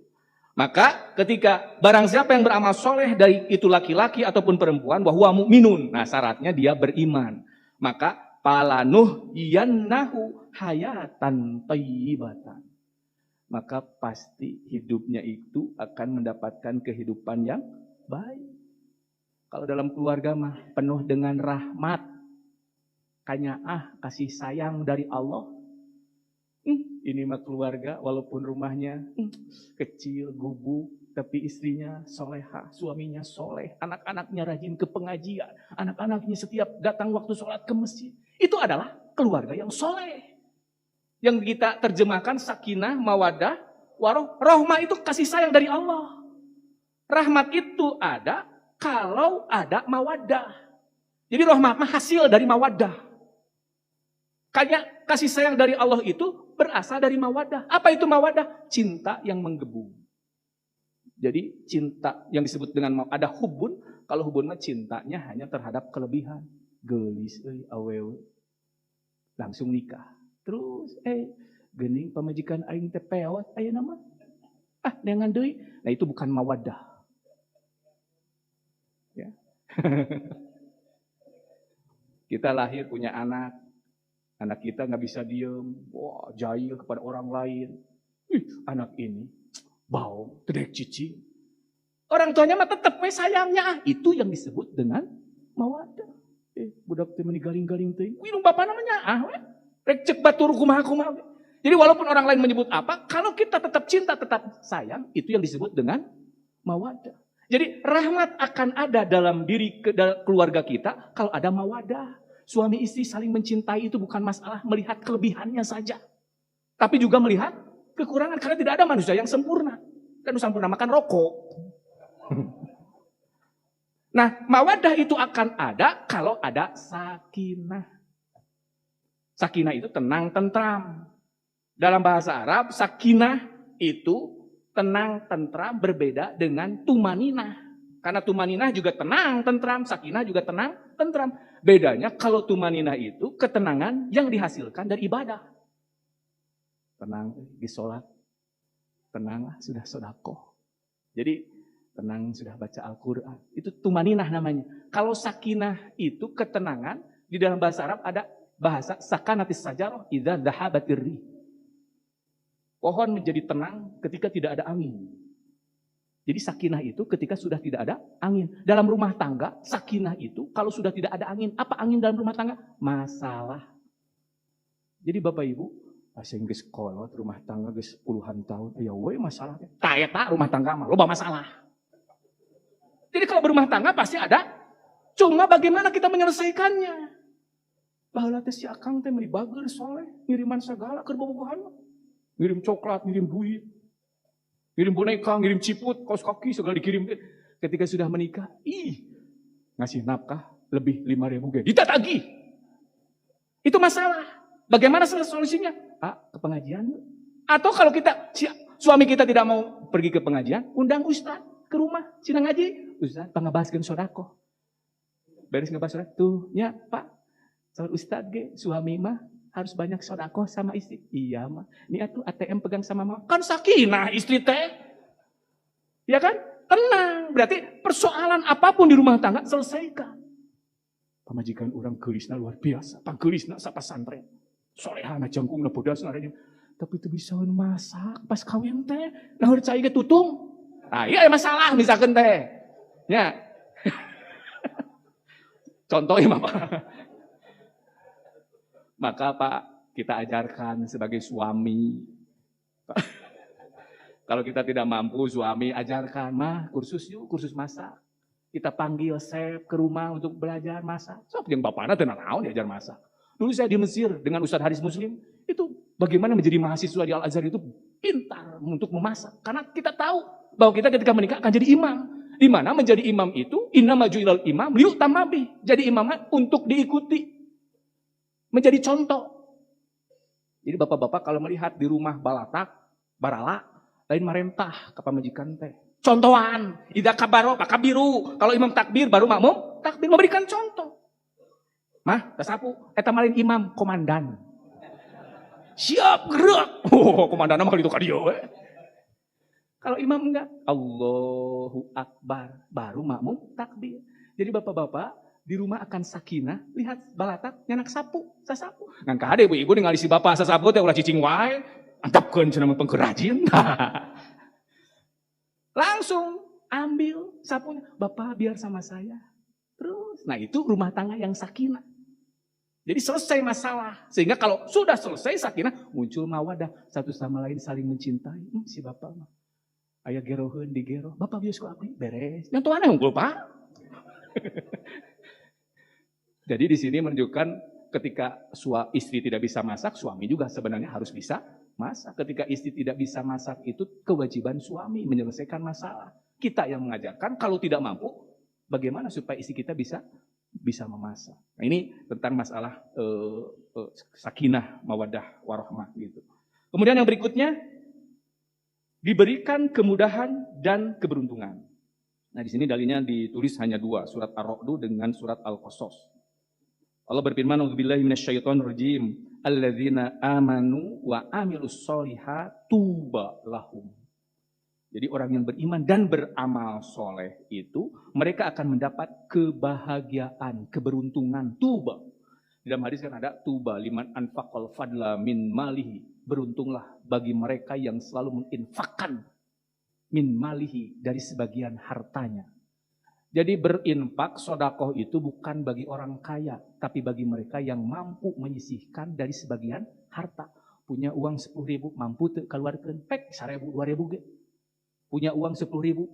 Maka ketika barang siapa yang beramal soleh, dari itu laki-laki ataupun perempuan, wahwa mu'minun. Nah syaratnya dia beriman. Maka palanuh yannahu hayatan thayyibatan. Maka pasti hidupnya itu akan mendapatkan kehidupan yang baik. Kalau dalam keluarga mah penuh dengan rahmat, kanyaah, kasih sayang dari Allah. Ini mah keluarga walaupun rumahnya kecil, gubuk, tapi istrinya solehah, suaminya soleh, anak-anaknya rajin ke pengajian, anak-anaknya setiap datang waktu sholat ke masjid. Itu adalah keluarga yang soleh. Yang kita terjemahkan sakinah, mawadah, waroh. Rahmah itu kasih sayang dari Allah. Rahmat itu ada kalau ada mawadah. Jadi rahmat mah hasil dari mawadah. Kayak kasih sayang dari Allah itu berasal dari mawadah. Apa itu mawadah? Cinta yang menggebu. Jadi cinta yang disebut dengan ada hubun. Kalau hubun mah cintanya hanya terhadap kelebihan. Gelis, awewe. Langsung nikah. Terus, gening pamajikan aing teh peot aya nama. Dengan deui. Nah itu bukan mawadah. Ya. Kita lahir punya anak. Anak kita nggak bisa diem. Wah, jahil kepada orang lain. Anak ini bau, tedek cici. Orang tuanya mah tetep sayangnya. Itu yang disebut dengan mawadah. Budak teh menigaling-galing teh. Wirung bapak namanya rek cek batur kumaha-kumaha. Jadi walaupun orang lain menyebut apa, kalau kita tetap cinta, tetap sayang, itu yang disebut dengan mawadah. Jadi rahmat akan ada dalam diri keluarga kita kalau ada mawadah. Suami istri saling mencintai itu bukan masalah melihat kelebihannya saja. Tapi juga melihat kekurangan. Karena tidak ada manusia yang sempurna. Kan sempurna makan rokok. Nah mawadah itu akan ada kalau ada sakinah. Sakinah itu tenang, tentram. Dalam bahasa Arab, sakinah itu tenang, tentram berbeda dengan tumaninah. Karena tumaninah juga tenang, tentram. Sakinah juga tenang, tentram. Bedanya kalau tumaninah itu ketenangan yang dihasilkan dari ibadah. Tenang di sholat. Tenang sudah sedekah. Jadi tenang sudah baca Al-Quran. Itu tumaninah namanya. Kalau sakinah itu ketenangan. Di dalam bahasa Arab ada bahasa sakanatis sajarah idza dhahabatir rih. Pohon menjadi tenang ketika tidak ada angin. Jadi sakinah itu ketika sudah tidak ada angin. Dalam rumah tangga, sakinah itu kalau sudah tidak ada angin. Apa angin dalam rumah tangga? Masalah. Jadi Bapak Ibu, asing geus kolot rumah tangga geus puluhan tahun, aya we masalahnya. Tah eta rumah tangga mah loba masalah. Jadi kalau berumah tangga pasti ada. Cuma bagaimana kita menyelesaikannya? Baheula teh si akang teh meuli bager soleh, ngiriman segala keur bobogohan. Ngirim coklat, ngirim duit. Ngirim boneka, ngirim ciput, kaos kaki segala dikirim. Ketika sudah menikah, ngasih nafkah lebih 5.000 ge. Ditatagih. Itu masalah. Bagaimana solusinya? Ke pengajian. Atau kalau kita suami kita tidak mau pergi ke pengajian, undang ustaz ke rumah, cina ngaji. Ustaz, pangabaskeun sodako. Beres ngebahas sodako. Tuh, ya Pak. Soal Ustadz ge, suami mah harus banyak sedekah sama istri. Iya mah. Ini atuh ATM pegang sama mama. Kan sakinah istri teh. Ya kan? Tenang. Berarti persoalan apapun di rumah tangga selesaikan. Pamajikan orang geulisna luar biasa. Panggeulisna sa pesantren. Solehana jangkungna bodasna. Tapi itu bisa masak pas kawin teh. Nah cai ge tutung. Nah iya masalah misalkan teh. Ya. Contohnya Bapak. Maka Pak, kita ajarkan sebagai suami. Kalau kita tidak mampu, suami ajarkan, mah kursus yuk, kursus masak. Kita panggil chef ke rumah untuk belajar masak. Sok yang bapaknya tenang naon diajar masak. Dulu saya di Mesir dengan Ustadz Haris Muslim, itu bagaimana menjadi mahasiswa di Al-Azhar itu pintar untuk memasak. Karena kita tahu bahwa kita ketika menikah akan jadi imam. Di mana menjadi imam itu, inna maju'ilal imam, liuk tamabi. Jadi imamnya untuk diikuti. Menjadi contoh. Jadi bapak-bapak kalau melihat di rumah balatak, barala, lain marentah ke pamajikan teh. Contohan, idza kabaro kabiru. Kalau imam takbir baru makmum takbir, memberikan contoh. Mah, tasapu eta malin imam komandan. Siap gerak. Oh, komandanna mah kitu ka dieu we. Kalau imam enggak, Allahu Akbar, baru makmum takbir. Jadi bapak-bapak di rumah akan sakinah, lihat balatak nyanak sapu, sasapu. Ngan kade ibu-ibu ningali si bapak sasapu teh ulah cicing wae, antapkeun cenah pengkerajin. Langsung ambil sapunya, Bapak biar sama saya. Terus, nah itu rumah tangga yang sakinah. Jadi selesai masalah. Sehingga kalau sudah selesai sakinah, muncul mawadah, satu sama lain saling mencintai. Si bapak mah aya geroheun di gero. Bapak bios ku abdi beres. Yang tuanna unggul Pak. Jadi di sini menunjukkan ketika istri tidak bisa masak, suami juga sebenarnya harus bisa masak. Ketika istri tidak bisa masak itu kewajiban suami menyelesaikan masalah. Kita yang mengajarkan, kalau tidak mampu, bagaimana supaya istri kita bisa memasak. Nah ini tentang masalah sakinah, mawadah, warahmah gitu. Kemudian yang berikutnya, diberikan kemudahan dan keberuntungan. Nah di sini dalilnya ditulis hanya dua, surat Ar-Ra'd dengan surat Al-Qasas. Allah berfirman, "A'udzubillahi minasyaitonirrajim. Alladzina amanu wa amilus sholihat tuba lahum." Jadi orang yang beriman dan beramal soleh itu mereka akan mendapat kebahagiaan, keberuntungan, tuba. Di dalam hadis kan ada tuba liman anfaqal fadla min malihi. Beruntunglah bagi mereka yang selalu menginfakkan min malihi dari sebagian hartanya. Jadi berinfak, sodakoh itu bukan bagi orang kaya, tapi bagi mereka yang mampu menyisihkan dari sebagian harta. Punya uang 10.000, mampu keluarkan, pek 1.000, 2.000 ge. Punya uang 10.000,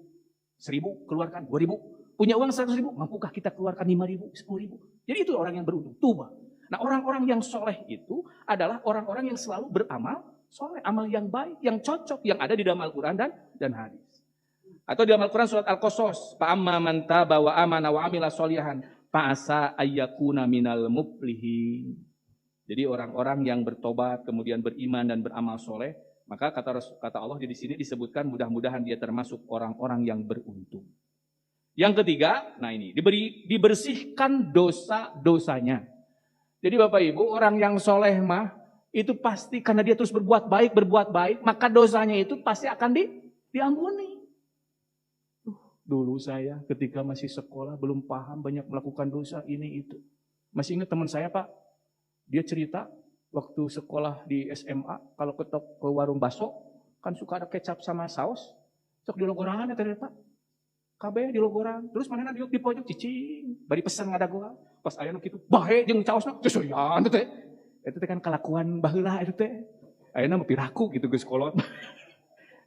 1.000 keluarkan, 2.000. Punya uang 100.000, mampukah kita keluarkan 5.000, 10.000. Jadi itu orang yang beruntung, tuba. Nah orang-orang yang soleh itu adalah orang-orang yang selalu beramal soleh, amal yang baik, yang cocok, yang ada di dalam Al-Quran dan hadis. Atau di dalam Al-Quran surat Al-Qasas, fa'amma man taba wa amana wa amila sholihan fa'asa ayyakuna minal muflihin. Jadi orang-orang yang bertobat kemudian beriman dan beramal soleh, maka kata Allah di sini disebutkan mudah-mudahan dia termasuk orang-orang yang beruntung. Yang ketiga, nah ini dibersihkan dosa-dosanya. Jadi Bapak Ibu, orang yang soleh mah itu pasti karena dia terus berbuat baik, maka dosanya itu pasti akan diampuni. Dulu saya ketika masih sekolah belum paham banyak melakukan dosa ini itu. Masih ingat teman saya Pak, dia cerita waktu sekolah di SMA kalau ke warung bakso kan suka ada kecap sama saus, sok di logorangan ya ternyata Pak. KB di logoran, terus mana diuk di pojok cicing, bari pesan ngada gua. Pas aya nu kitu, bae jeung caosna geus teh. Itu teh kan kelakuan baheula itu teh. Ayeuna mah piraku gitu geus kolot.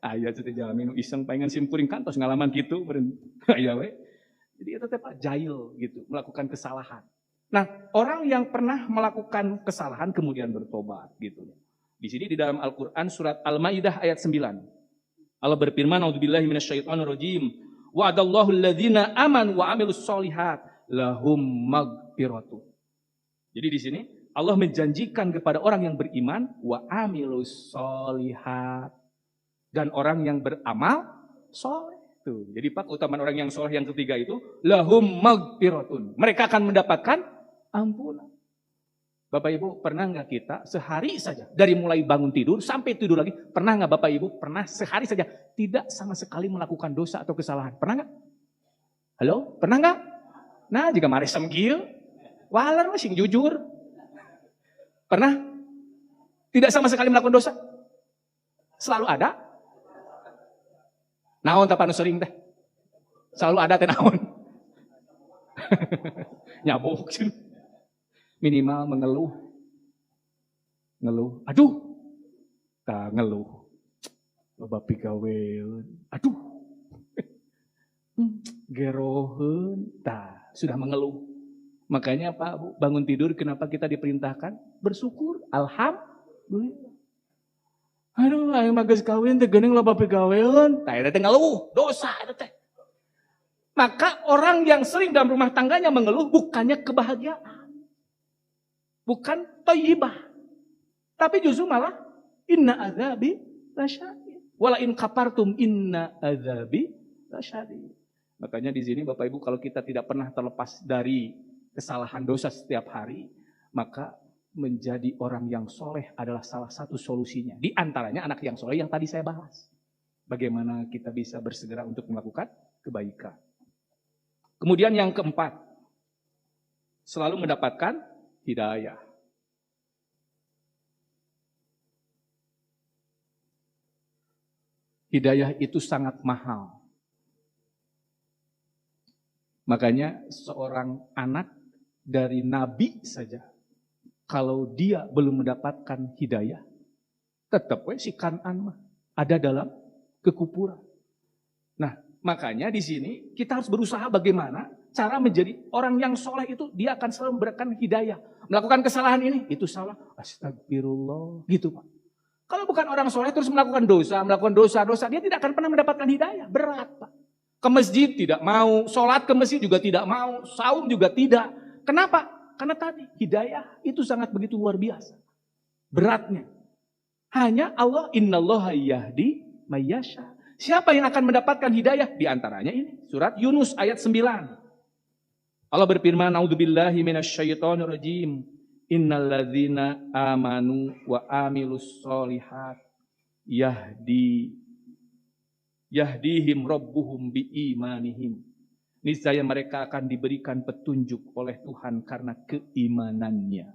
Aya teh jalmi nu iseng pengen simpuring kantos ngalaman kitu meureun. Aya we. Jadi itu teh Pak jahil gitu, melakukan kesalahan. Nah, orang yang pernah melakukan kesalahan kemudian bertobat gitu. Di sini di dalam Al-Qur'an surat Al-Maidah ayat 9. Allah berfirman, "A'udzubillahi minasyaitonirrajim. Wa'adallahu alladzina amanu wa amilus sholihat lahum maghfiratun." Jadi di sini Allah menjanjikan kepada orang yang beriman wa amilus sholihat dan orang yang beramal soleh. Tuh, jadi Pak keutamaan orang yang soleh yang ketiga itu lahum maghfiratun. Mereka akan mendapatkan ampunan. Bapak Ibu, pernah nggak kita sehari saja, dari mulai bangun tidur sampai tidur lagi, pernah nggak Bapak Ibu, pernah sehari saja tidak sama sekali melakukan dosa atau kesalahan? Pernah nggak? Halo, pernah nggak? Nah, jika mari semgil, walar masih jujur. Pernah? Tidak sama sekali melakukan dosa? Selalu ada? Naon tapanu sering teh? Selalu ada teh naon? Nyabuk sih. Minimal mengeluh. Ngeluh. Aduh. Tak ngeluh. Loba pigaweun. Aduh. Geroheun. Tak. Sudah mengeluh. Makanya Pak Bu, bangun tidur kenapa kita diperintahkan? Bersyukur. Alhamdulillah. Aduh, ayo magas kawin teh geuning loba pigaweun. Tah eta teh ngeluh. Dosa eta teh. Maka orang yang sering dalam rumah tangganya mengeluh bukannya kebahagiaan. Bukan thayyibah. Tapi justru malah inna adzabi lasyadid. Wala in kafartum inna adzabi lasyadid. Makanya di sini Bapak Ibu kalau kita tidak pernah terlepas dari kesalahan dosa setiap hari, maka menjadi orang yang soleh adalah salah satu solusinya. Di antaranya anak yang soleh yang tadi saya bahas. Bagaimana kita bisa bersegera untuk melakukan kebaikan. Kemudian yang keempat, selalu mendapatkan hidayah. Hidayah itu sangat mahal. Makanya seorang anak dari Nabi saja, kalau dia belum mendapatkan hidayah, tetap si Kan'an mah ada dalam kekufuran. Nah, makanya di sini kita harus berusaha bagaimana cara menjadi orang yang soleh itu dia akan selalu memberikan hidayah. Melakukan kesalahan ini, itu salah. Astagfirullah. Gitu Pak. Kalau bukan orang soleh terus melakukan dosa, dia tidak akan pernah mendapatkan hidayah. Berat Pak. Ke masjid tidak mau, sholat ke masjid juga tidak mau, saum juga tidak. Kenapa? Karena tadi hidayah itu sangat begitu luar biasa. Beratnya. Hanya Allah innallaha yahdi mayyasha. Siapa yang akan mendapatkan hidayah? Di antaranya ini, surat Yunus ayat 9. Allah berfirman, "A'udzubillahi minasyaitonirrajim. Innalladzina amanu wa amilus solihat yahdihim rabbuhum biimanihim." Niscaya mereka akan diberikan petunjuk oleh Tuhan karena keimanannya.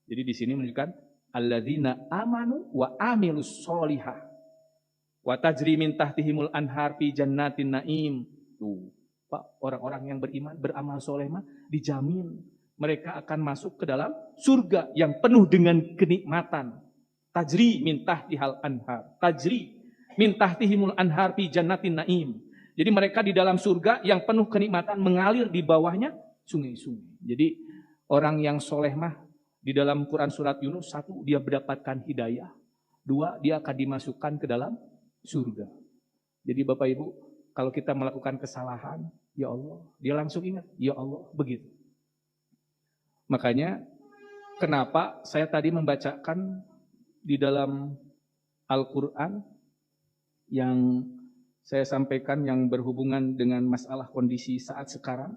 Jadi di sini menunjukkan alladzina amanu wa amilus solihat wa tajri min tahtihimul anhar fi jannatin naim. Tuh, Pak, orang-orang yang beriman, beramal soleh mah dijamin mereka akan masuk ke dalam surga yang penuh dengan kenikmatan. Tajri min tahtihal anhar. Tajri min tahtihimul anhar fi jannatin naim. Jadi mereka di dalam surga yang penuh kenikmatan mengalir di bawahnya sungai-sungai. Jadi orang yang soleh mah di dalam Quran surat Yunus, 1, dia mendapatkan hidayah. 2, dia akan dimasukkan ke dalam surga. Jadi Bapak Ibu, kalau kita melakukan kesalahan, ya Allah, dia langsung ingat, ya Allah, begitu. Makanya kenapa saya tadi membacakan di dalam Al-Quran yang saya sampaikan yang berhubungan dengan masalah kondisi saat sekarang,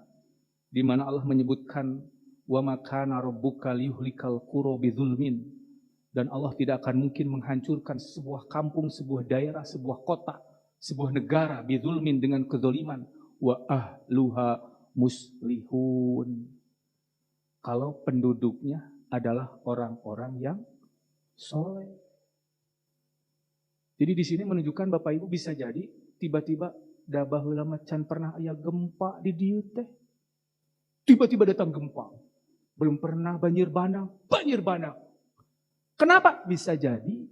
di mana Allah menyebutkan wa ma kana rabbuka liyuhlikal qura bidzulmin, dan Allah tidak akan mungkin menghancurkan sebuah kampung, sebuah daerah, sebuah kota, sebuah negara bidzulmin dengan kezaliman, wa ahluha muslihun, kalau penduduknya adalah orang-orang yang soleh. Jadi di sini menunjukkan Bapak Ibu bisa jadi tiba-tiba da baheula macan pernah aya gempa di dieu teh. Tiba-tiba datang gempa. Belum pernah banjir bandang. Kenapa? Bisa jadi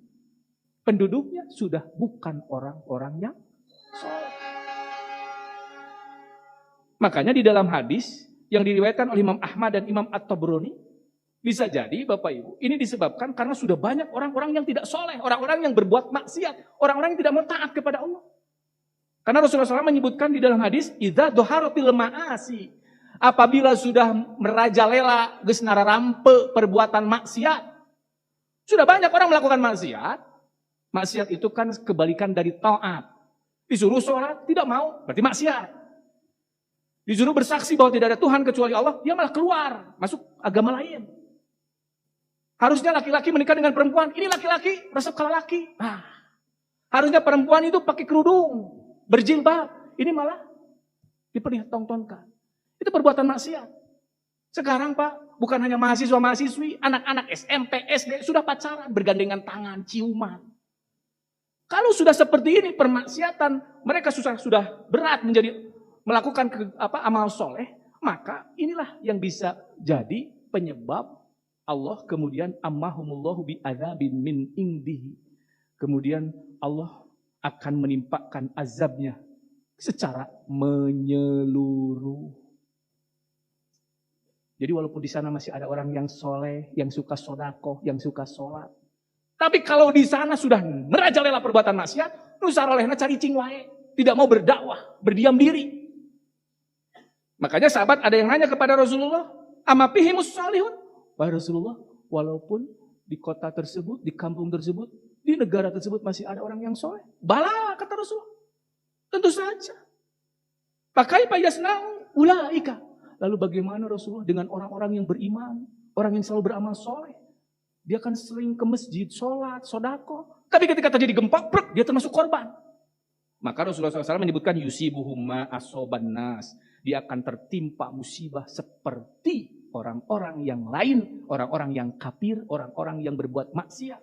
penduduknya sudah bukan orang-orang yang soleh. Makanya di dalam hadis yang diriwayatkan oleh Imam Ahmad dan Imam At-Tabrani, bisa jadi Bapak Ibu, ini disebabkan karena sudah banyak orang-orang yang tidak soleh, orang-orang yang berbuat maksiat, orang-orang yang tidak mau taat kepada Allah. Karena Rasulullah SAW menyebutkan di dalam hadis, idza dhaharatil ma'asi, apabila sudah merajalela geus nararampe perbuatan maksiat. Sudah banyak orang melakukan maksiat. Maksiat itu kan kebalikan dari taat. Disuruh sholat, tidak mau, berarti maksiat. Disuruh bersaksi bahwa tidak ada Tuhan kecuali Allah, dia malah keluar, masuk agama lain. Harusnya laki-laki menikah dengan perempuan. Ini laki-laki resep kalau laki. Nah, harusnya perempuan itu pakai kerudung, berjilbab. Ini malah dipertontonkan. Itu perbuatan maksiat. Sekarang Pak, bukan hanya mahasiswa-mahasiswi, anak-anak SMP, SD sudah pacaran, bergandengan tangan, ciuman. Kalau sudah seperti ini permaksiatan, mereka sudah berat menjadi melakukan amal soleh, maka inilah yang bisa jadi penyebab Allah kemudian ammahumullahu bi'adzabin min indihi. Kemudian Allah akan menimpakan azabnya secara menyeluruh. Jadi walaupun di sana masih ada orang yang soleh, yang suka sodakoh, yang suka sholat. Tapi kalau di sana sudah merajalela perbuatan maksiat, nusarolehna cari cing wae. Tidak mau berdakwah, berdiam diri. Makanya sahabat ada yang nanya kepada Rasulullah, amapihimus salihun. Wahai Rasulullah, walaupun di kota tersebut, di kampung tersebut, di negara tersebut masih ada orang yang soleh. Bala, kata Rasulullah. Tentu saja. Pakai payasna'u ulaika. Lalu bagaimana Rasulullah dengan orang-orang yang beriman, orang yang selalu beramal soleh? Dia kan sering ke masjid, sholat, sodako. Tapi ketika terjadi gempa, dia termasuk korban. Maka Rasulullah SAW menyebutkan yusibuhumma asoban nas. Dia akan tertimpa musibah seperti orang-orang yang lain, orang-orang yang kafir, orang-orang yang berbuat maksiat.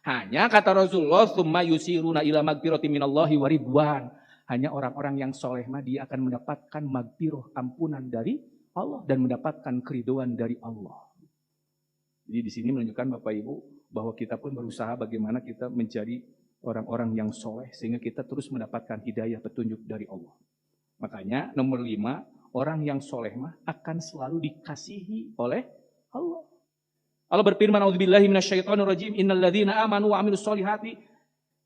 Hanya kata Rasulullah, summa yusiruna ila magfirati minallahi wa ridwan. Hanya orang-orang yang soleh dia akan mendapatkan magfirah, ampunan dari Allah dan mendapatkan keridhaan dari Allah. Jadi di sini menunjukkan Bapak Ibu bahwa kita pun berusaha bagaimana kita menjadi orang-orang yang soleh sehingga kita terus mendapatkan hidayah petunjuk dari Allah. Makanya nomor 5, orang yang soleh akan selalu dikasihi oleh Allah. Allah berfirman, "A'udzubillahi minasyaitonirrajim, innalladzina amanu wa 'amilus solihati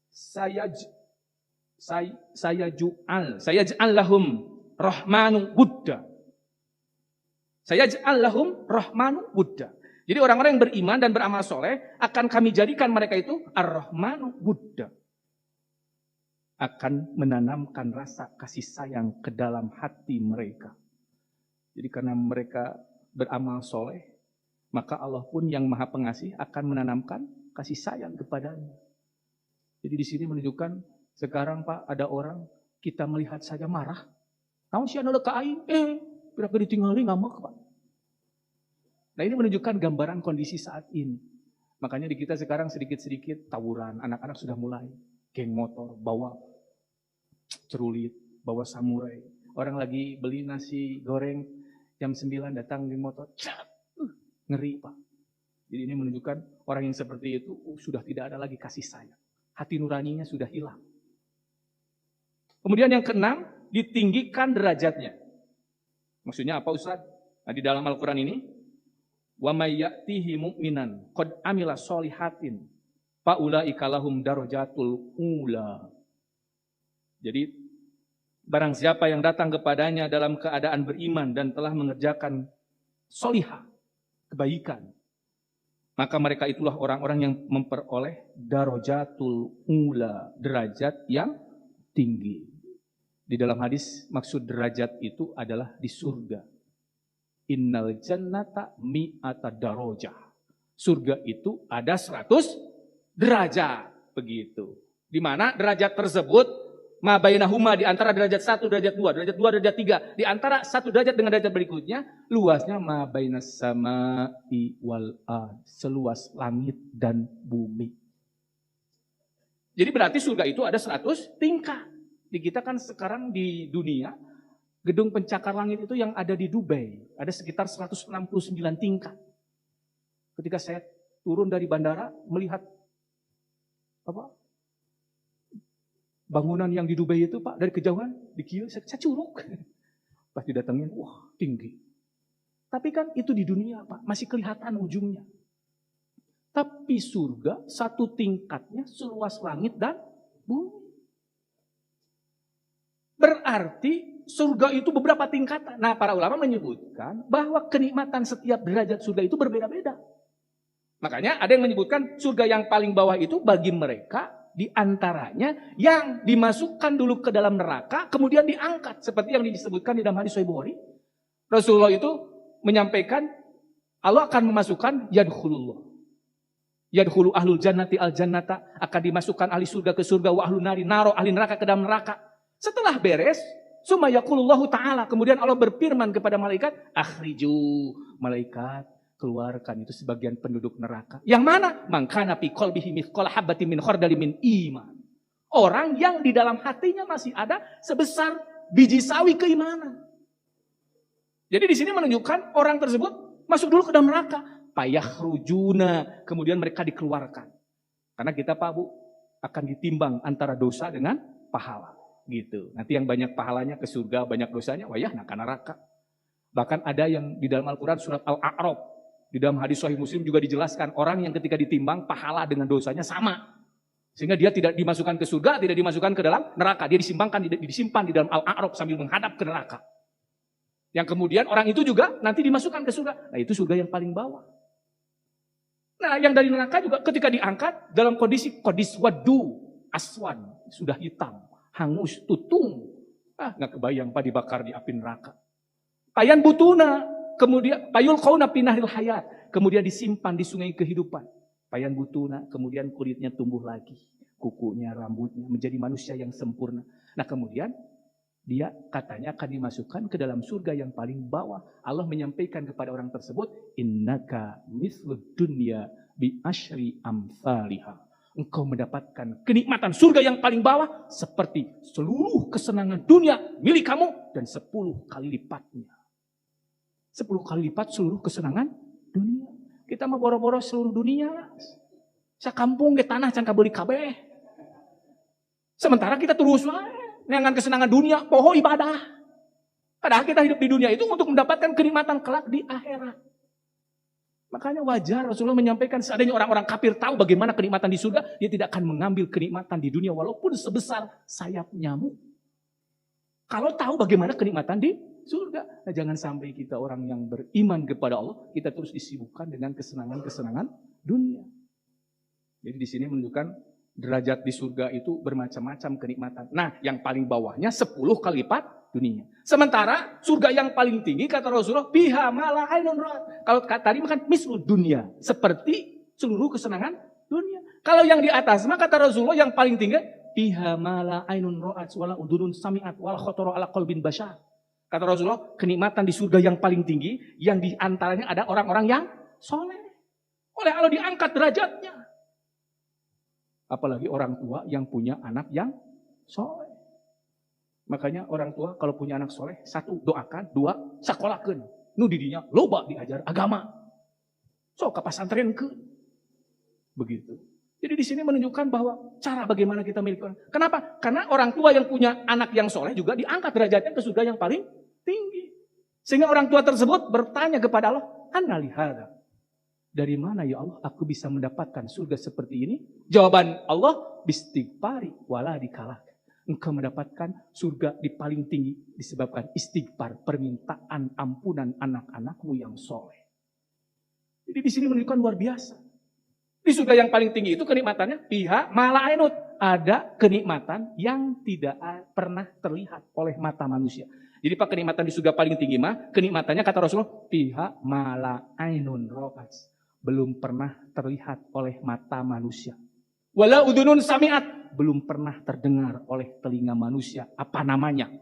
sayaj'al lahum rahmanu wudda." Sayaj'al lahum rahmanu wudda. Jadi orang-orang yang beriman dan beramal soleh akan kami jadikan mereka itu ar-rahmanu wudda. Akan menanamkan rasa kasih sayang ke dalam hati mereka. Jadi karena mereka beramal soleh, maka Allah pun yang maha pengasih akan menanamkan kasih sayang kepadanya. Jadi di sini menunjukkan sekarang Pak ada orang kita melihat saja marah. Tahu sih anu ka aing, kira-kira ditinggalin ngambek Pak. Nah ini menunjukkan gambaran kondisi saat ini. Makanya di kita sekarang sedikit-sedikit tawuran, anak-anak sudah mulai geng motor, bawa cerulit, bawa samurai. Orang lagi beli nasi goreng jam 9 datang geng motor, ngeri Pak. Jadi ini menunjukkan orang yang seperti itu sudah tidak ada lagi kasih sayang. Hati nuraninya sudah hilang. Kemudian yang keenam, ditinggikan derajatnya. Maksudnya apa Ustaz? Nah, di dalam Al-Quran ini, wa may ya'tihi mu'minan qad amila sholihatin fa ulaika lahum darajatul ula. Jadi barang siapa yang datang kepadanya dalam keadaan beriman dan telah mengerjakan solihah, kebaikan, maka mereka itulah orang-orang yang memperoleh darajatul ula, derajat yang tinggi. Di dalam hadis maksud derajat itu adalah di surga. Innal jannata mi'ata darajah. Surga itu ada 100 derajat. Begitu. Di mana derajat tersebut ma bainahuma, di antara derajat 1, derajat 2, derajat 2, derajat 3. Di antara 1 derajat dengan derajat berikutnya, luasnya ma bainas sama'i wal ard. Seluas langit dan bumi. Jadi berarti surga itu ada 100 tingkat. Di kita kan sekarang di dunia, gedung pencakar langit itu yang ada di Dubai, ada sekitar 169 tingkat. Ketika saya turun dari bandara, melihat bangunan yang di Dubai itu Pak, dari kejauhan, di kiri, saya curug. Pas didatengin, wah tinggi. Tapi kan itu di dunia Pak, masih kelihatan ujungnya. Tapi surga, 1 tingkatnya seluas langit dan bumi. Berarti surga itu beberapa tingkatan. Nah, para ulama menyebutkan bahwa kenikmatan setiap derajat surga itu berbeda-beda. Makanya ada yang menyebutkan surga yang paling bawah itu bagi mereka di antaranya yang dimasukkan dulu ke dalam neraka kemudian diangkat seperti yang disebutkan di dalam hadis Sahih Bukhari. Rasulullah itu menyampaikan Allah akan memasukkan yadkhulullah. Yadkhulu ahlul jannati al jannata, akan dimasukkan ahli surga ke surga, wa ahlun nari naro, ahli neraka ke dalam neraka. Setelah beres, summa yaqulullahu ta'ala, kemudian Allah berfirman kepada malaikat, akhriju, malaikat keluarkan itu sebagian penduduk neraka. Yang mana? Mangkana fi qalbihi mithqala habatin min khardalin min iman. Orang yang di dalam hatinya masih ada sebesar biji sawi keimanan. Jadi di sini menunjukkan orang tersebut masuk dulu ke dalam neraka. Payakhrujuna, kemudian mereka dikeluarkan. Karena kita Pak Bu akan ditimbang antara dosa dengan pahala. Gitu. Nanti yang banyak pahalanya ke surga, banyak dosanya, wayah nak ke neraka. Bahkan ada yang di dalam Al-Quran surat Al-A'raf, di dalam hadis Sahih Muslim juga dijelaskan orang yang ketika ditimbang pahala dengan dosanya sama. Sehingga dia tidak dimasukkan ke surga, tidak dimasukkan ke dalam neraka. Dia disimpan di dalam Al-A'raf sambil menghadap ke neraka. Yang kemudian orang itu juga nanti dimasukkan ke surga. Nah itu surga yang paling bawah. Nah yang dari neraka juga ketika diangkat dalam kondisi kodis wadu aswan, sudah hitam, hangus, tutung. Nggak kebayang Pak dibakar di api neraka. Payan butuna, kemudian payul qauna pinahril hayat, kemudian disimpan di sungai kehidupan. Payan butuna, kemudian kulitnya tumbuh lagi, kukunya, rambutnya menjadi manusia yang sempurna. Nah kemudian dia katanya akan dimasukkan ke dalam surga yang paling bawah. Allah menyampaikan kepada orang tersebut, innaka mislud dunya bi asyri amsalihha. Engkau mendapatkan kenikmatan surga yang paling bawah seperti seluruh kesenangan dunia milik kamu dan 10 kali lipatnya. 10 kali lipat seluruh kesenangan dunia. Kita mah boro-boro seluruh dunia. Sakampung ke tanah can kabeli kabeh. Sementara kita terus dengan kesenangan dunia, poho ibadah. Padahal kita hidup di dunia itu untuk mendapatkan kenikmatan kelak di akhirat. Makanya wajar Rasulullah menyampaikan seandainya orang-orang kafir tahu bagaimana kenikmatan di surga, dia tidak akan mengambil kenikmatan di dunia walaupun sebesar sayap nyamuk. Kalau tahu bagaimana kenikmatan di surga, nah jangan sampai kita orang yang beriman kepada Allah, kita terus disibukkan dengan kesenangan-kesenangan dunia. Jadi di sini menunjukkan derajat di surga itu bermacam-macam kenikmatan. Nah, yang paling bawahnya 10 kali lipat dunia. Sementara surga yang paling tinggi kata Rasulullah, biha mala ainun ra'at. Kalau tadi makan mislu dunia, seperti seluruh kesenangan dunia. Kalau yang di atas mah kata Rasulullah yang paling tinggi, biha mala ainun ra'at wala udunun sami'at wala khatara ala qalbin bashar. Kata Rasulullah, kenikmatan di surga yang paling tinggi, yang di antaranya ada orang-orang yang soleh. Oleh Allah diangkat derajatnya. Apalagi orang tua yang punya anak yang soleh. Makanya orang tua kalau punya anak soleh, 1 doakan, 2 sakolahkeun. Nu didinya loba diajar agama. So ka pasantren ke. Begitu. Jadi di sini menunjukkan bahwa cara bagaimana kita milik orang. Kenapa? Karena orang tua yang punya anak yang soleh juga diangkat derajatnya ke surga yang paling tinggi. Sehingga orang tua tersebut bertanya kepada Allah, "Anna li hadza?" Dari mana ya Allah aku bisa mendapatkan surga seperti ini? Jawaban Allah, bistighfari wala dikalak. Engkau mendapatkan surga di paling tinggi disebabkan istighfar, permintaan ampunan anak-anakmu yang soleh. Jadi di sini menunjukkan luar biasa. Di surga yang paling tinggi itu kenikmatannya pihak malainut. Ada kenikmatan yang tidak pernah terlihat oleh mata manusia. Jadi Pak kenikmatan di surga paling tinggi mah, kenikmatannya kata Rasulullah, pihak malainun ro'as. Belum pernah terlihat oleh mata manusia. Wala udunun sami'at. Belum pernah terdengar oleh telinga manusia. Apa namanya?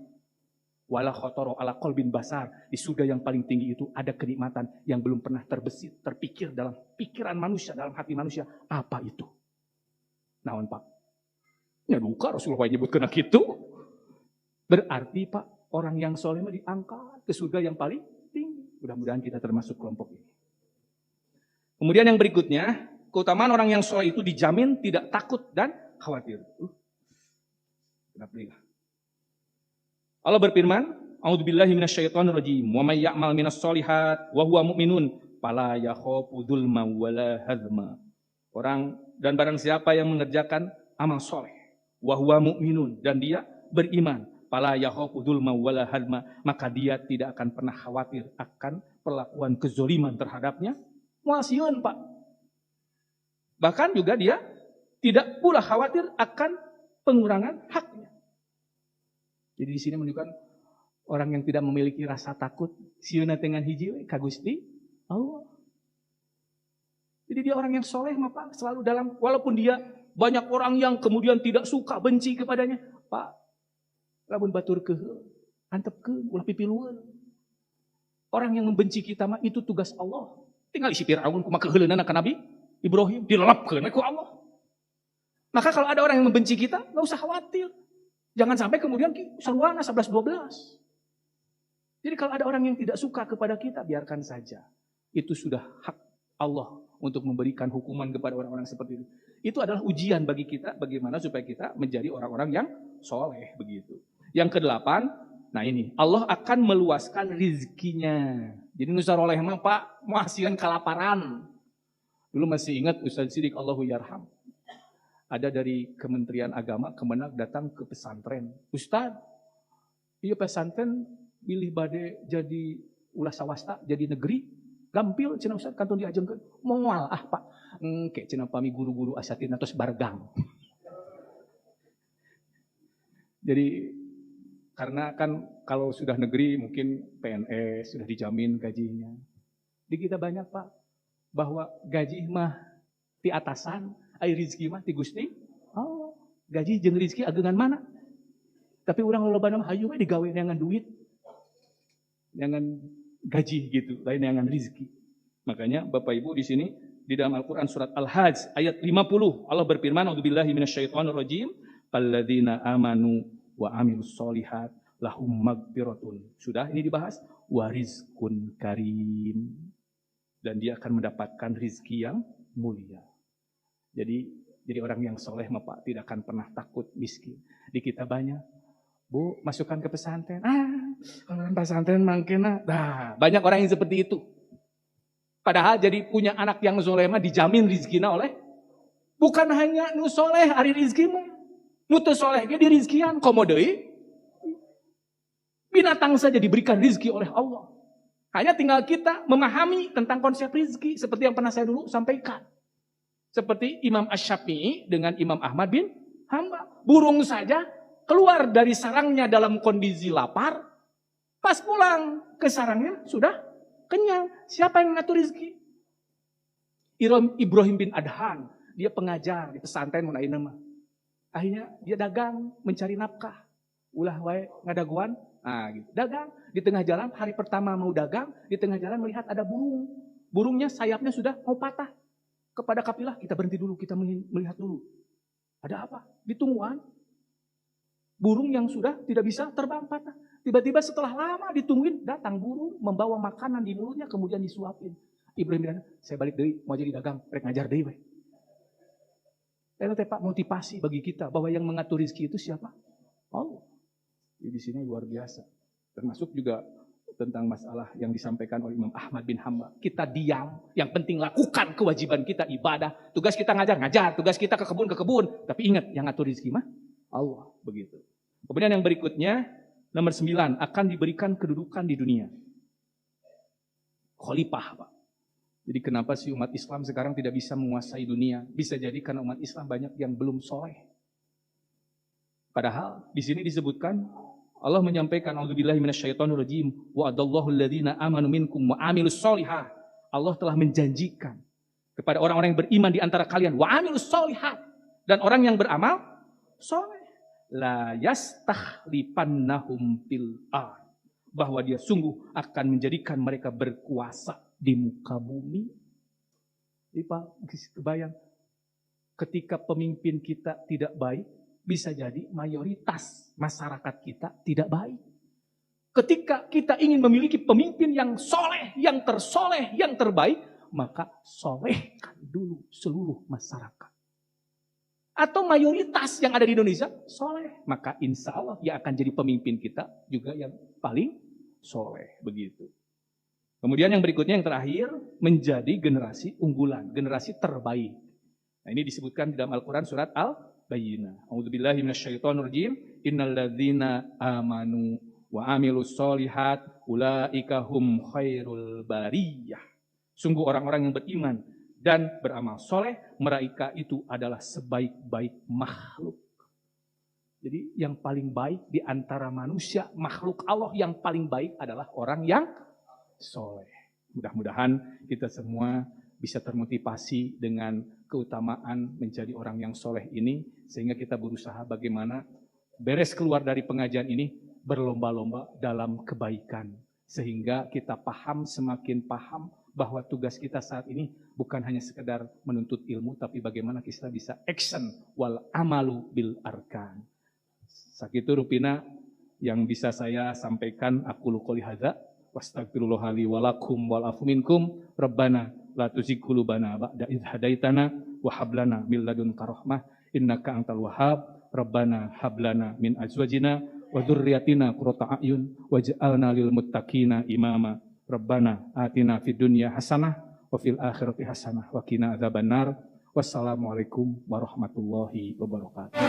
Wala khotoro ala qalbin basar. Di surga yang paling tinggi itu ada kenikmatan yang belum pernah terbesit, terpikir dalam pikiran manusia, dalam hati manusia. Apa itu? Naon Pak? Ya duka Rasulullah nyebut kena gitu. Berarti Pak, orang yang soleh diangkat ke surga yang paling tinggi. Mudah-mudahan kita termasuk kelompok ini. Kemudian yang berikutnya, keutamaan orang yang soleh itu dijamin tidak takut dan khawatir. Allah berfirman, "A'udzubillahi minasyaitonirrajim. Wa may ya'mal minas sholihat wa huwa mu'minun fala yakhafu dzulma wala hazma." Orang dan barang siapa yang mengerjakan amal soleh, wa huwa mu'minun, dan dia beriman, fala yakhafu dzulma wala hazma, maka dia tidak akan pernah khawatir akan perlakuan kezaliman terhadapnya. Muasieun Pak. Bahkan juga dia tidak pula khawatir akan pengurangan haknya. Jadi di sini menunjukkan orang yang tidak memiliki rasa takut, sieuna dengan hiji ka Gusti Allah. Jadi dia orang yang soleh Pak, selalu dalam, walaupun dia banyak orang yang kemudian tidak suka, benci kepadanya. Pak, lamun batur ke, antep ke, ulah pipiluan. Orang yang membenci kita mah itu tugas Allah. Tinggal isi Fir'aun kumaha keheuleunan ka Nabi Ibrahim dilelapkeun ku Allah. Maka kalau ada orang yang membenci kita, enggak usah khawatir. Jangan sampai kemudian saluana 11-12. Jadi kalau ada orang yang tidak suka kepada kita, biarkan saja. Itu sudah hak Allah untuk memberikan hukuman kepada orang-orang seperti itu. Itu adalah ujian bagi kita, bagaimana supaya kita menjadi orang-orang yang soleh begitu. Yang kedelapan, nah ini, Allah akan meluaskan rizkinya. Jadi Nusa Roleh mah Pak, menghasilkan kelaparan. Dulu masih ingat Ustaz Sidik Allahu Yarham. Ada dari Kementerian Agama, Kemenak datang ke pesantren. Ustaz, iya pesantren pilih bade jadi ulah sawasta, jadi negeri. Gampil cenah Ustaz kantun diajengkeun. Moal Pak. Engke cenah pami guru-guru asatina tos bargang. Jadi karena kan kalau sudah negeri mungkin PNS sudah dijamin gajinya. Di kita banyak Pak bahwa gaji mah ti atasan, ai rezeki mah ti Gusti. Oh, gaji jeung rezeki ageungan mana? Tapi urang lolobana mah hayu we digawe neangan duit. Neangan gaji gitu, lain neangan rezeki. Makanya Bapak Ibu di sini di dalam Al-Qur'an surat Al-Hajj ayat 50 Allah berfirman, "A'udzubillahi minasyaitonir rajim, alladzina amanu wa amilus solihat lahum magfiratun." Sudah ini dibahas, wa rizqun karim. Dan dia akan mendapatkan rizki yang mulia. Jadi orang yang soleh Pak tidak akan pernah takut miskin. Di kita banyak, Bu, masukkan ke pesantren. Kalau pesantren mangkena. Nah, banyak orang yang seperti itu. Padahal jadi punya anak yang soleh mah dijamin rizkinya oleh. Bukan hanya nu soleh ari rizki mah. Nu teu soleh ge di rizkian komo deui. Binatang saja diberikan rizki oleh Allah. Hanya tinggal kita memahami tentang konsep rizki. Seperti yang pernah saya dulu sampaikan. Seperti Imam Asy-Syafi'i dengan Imam Ahmad bin Hanbal. Burung saja keluar dari sarangnya dalam kondisi lapar. Pas pulang ke sarangnya sudah kenyang. Siapa yang mengatur rizki? Ibrahim bin Adhan. Dia pengajar di pesantren mun ayeuna mah. Akhirnya dia dagang mencari nafkah. Ulah wae ngadaguan. Nah, gitu. Dagang di tengah jalan, hari pertama mau dagang, di tengah jalan melihat ada burung. Burungnya sayapnya sudah mau patah. Kepada kafilah, kita berhenti dulu, kita melihat dulu. Ada apa? Ditungguan. Burung yang sudah tidak bisa terbang patah. Tiba-tiba setelah lama ditungguin, datang burung membawa makanan di mulutnya kemudian disuapin. Ibrahim bilang, saya balik deui, mau jadi dagang, rek ngajar deui we. Itu Pak motivasi bagi kita bahwa yang mengatur rezeki itu siapa? Allah. Di sini luar biasa. Termasuk juga tentang masalah yang disampaikan oleh Imam Ahmad bin Hanbal. Kita diam, yang penting lakukan kewajiban kita ibadah. Tugas kita ngajar, tugas kita ke kebun. Tapi ingat, yang ngatur rezeki mah Allah, begitu. Kemudian yang berikutnya, nomor 9, akan diberikan kedudukan di dunia. Khalifah, Pak. Jadi kenapa sih umat Islam sekarang tidak bisa menguasai dunia? Bisa jadi karena umat Islam banyak yang belum soleh. Padahal di sini disebutkan Allah menyampaikan a'udzubillahi minasyaitonir rajim wa adallahu alladzina amanu minkum wa amilus solihat. Allah telah menjanjikan kepada orang-orang yang beriman di antara kalian wa amilus solihat dan orang yang beramal soleh la yastakhlifannahum fil ardh, bahwa dia sungguh akan menjadikan mereka berkuasa di muka bumi. Jadi Pak, kebayang ketika pemimpin kita tidak baik, bisa jadi mayoritas masyarakat kita tidak baik. Ketika kita ingin memiliki pemimpin yang soleh, yang tersoleh, yang terbaik, maka solehkan dulu seluruh masyarakat. Atau mayoritas yang ada di Indonesia soleh, maka insya Allah yang akan jadi pemimpin kita juga yang paling soleh. Begitu. Kemudian yang berikutnya yang terakhir, menjadi generasi unggulan, generasi terbaik. Nah ini disebutkan di dalam Al-Quran surat Al-Bayyinah. A'udzubillahi minasyaitonir rajim. Innalladzina amanu wa amilus solihat ulaika hum khairul bariyah. Sungguh orang-orang yang beriman dan beramal soleh, mereka itu adalah sebaik-baik makhluk. Jadi yang paling baik di antara manusia, makhluk Allah yang paling baik adalah orang yang soleh. Mudah-mudahan kita semua bisa termotivasi dengan keutamaan menjadi orang yang soleh ini, sehingga kita berusaha bagaimana beres keluar dari pengajian ini berlomba-lomba dalam kebaikan, sehingga kita paham, semakin paham bahwa tugas kita saat ini bukan hanya sekedar menuntut ilmu, tapi bagaimana kita bisa action wal amalu bil arkan. Sakitu rupina yang bisa saya sampaikan, aku qouli hadza wastaghfirullah li wa lakum wal afu minkum. Rabbana la tuzigh qulubana ba'da idh hadaitana wa hab lana min ladunka rahmah innaka antal wahhab. Rabbana hab lana min azwajina wa dzurriyyatina qurrata a'yun waj'alna lil muttaqina imama. Rabbana atina fid dunya hasanah wa fil akhirati hasanah wa qina adzabannar. Wassalamualaikum warahmatullahi wabarakatuh.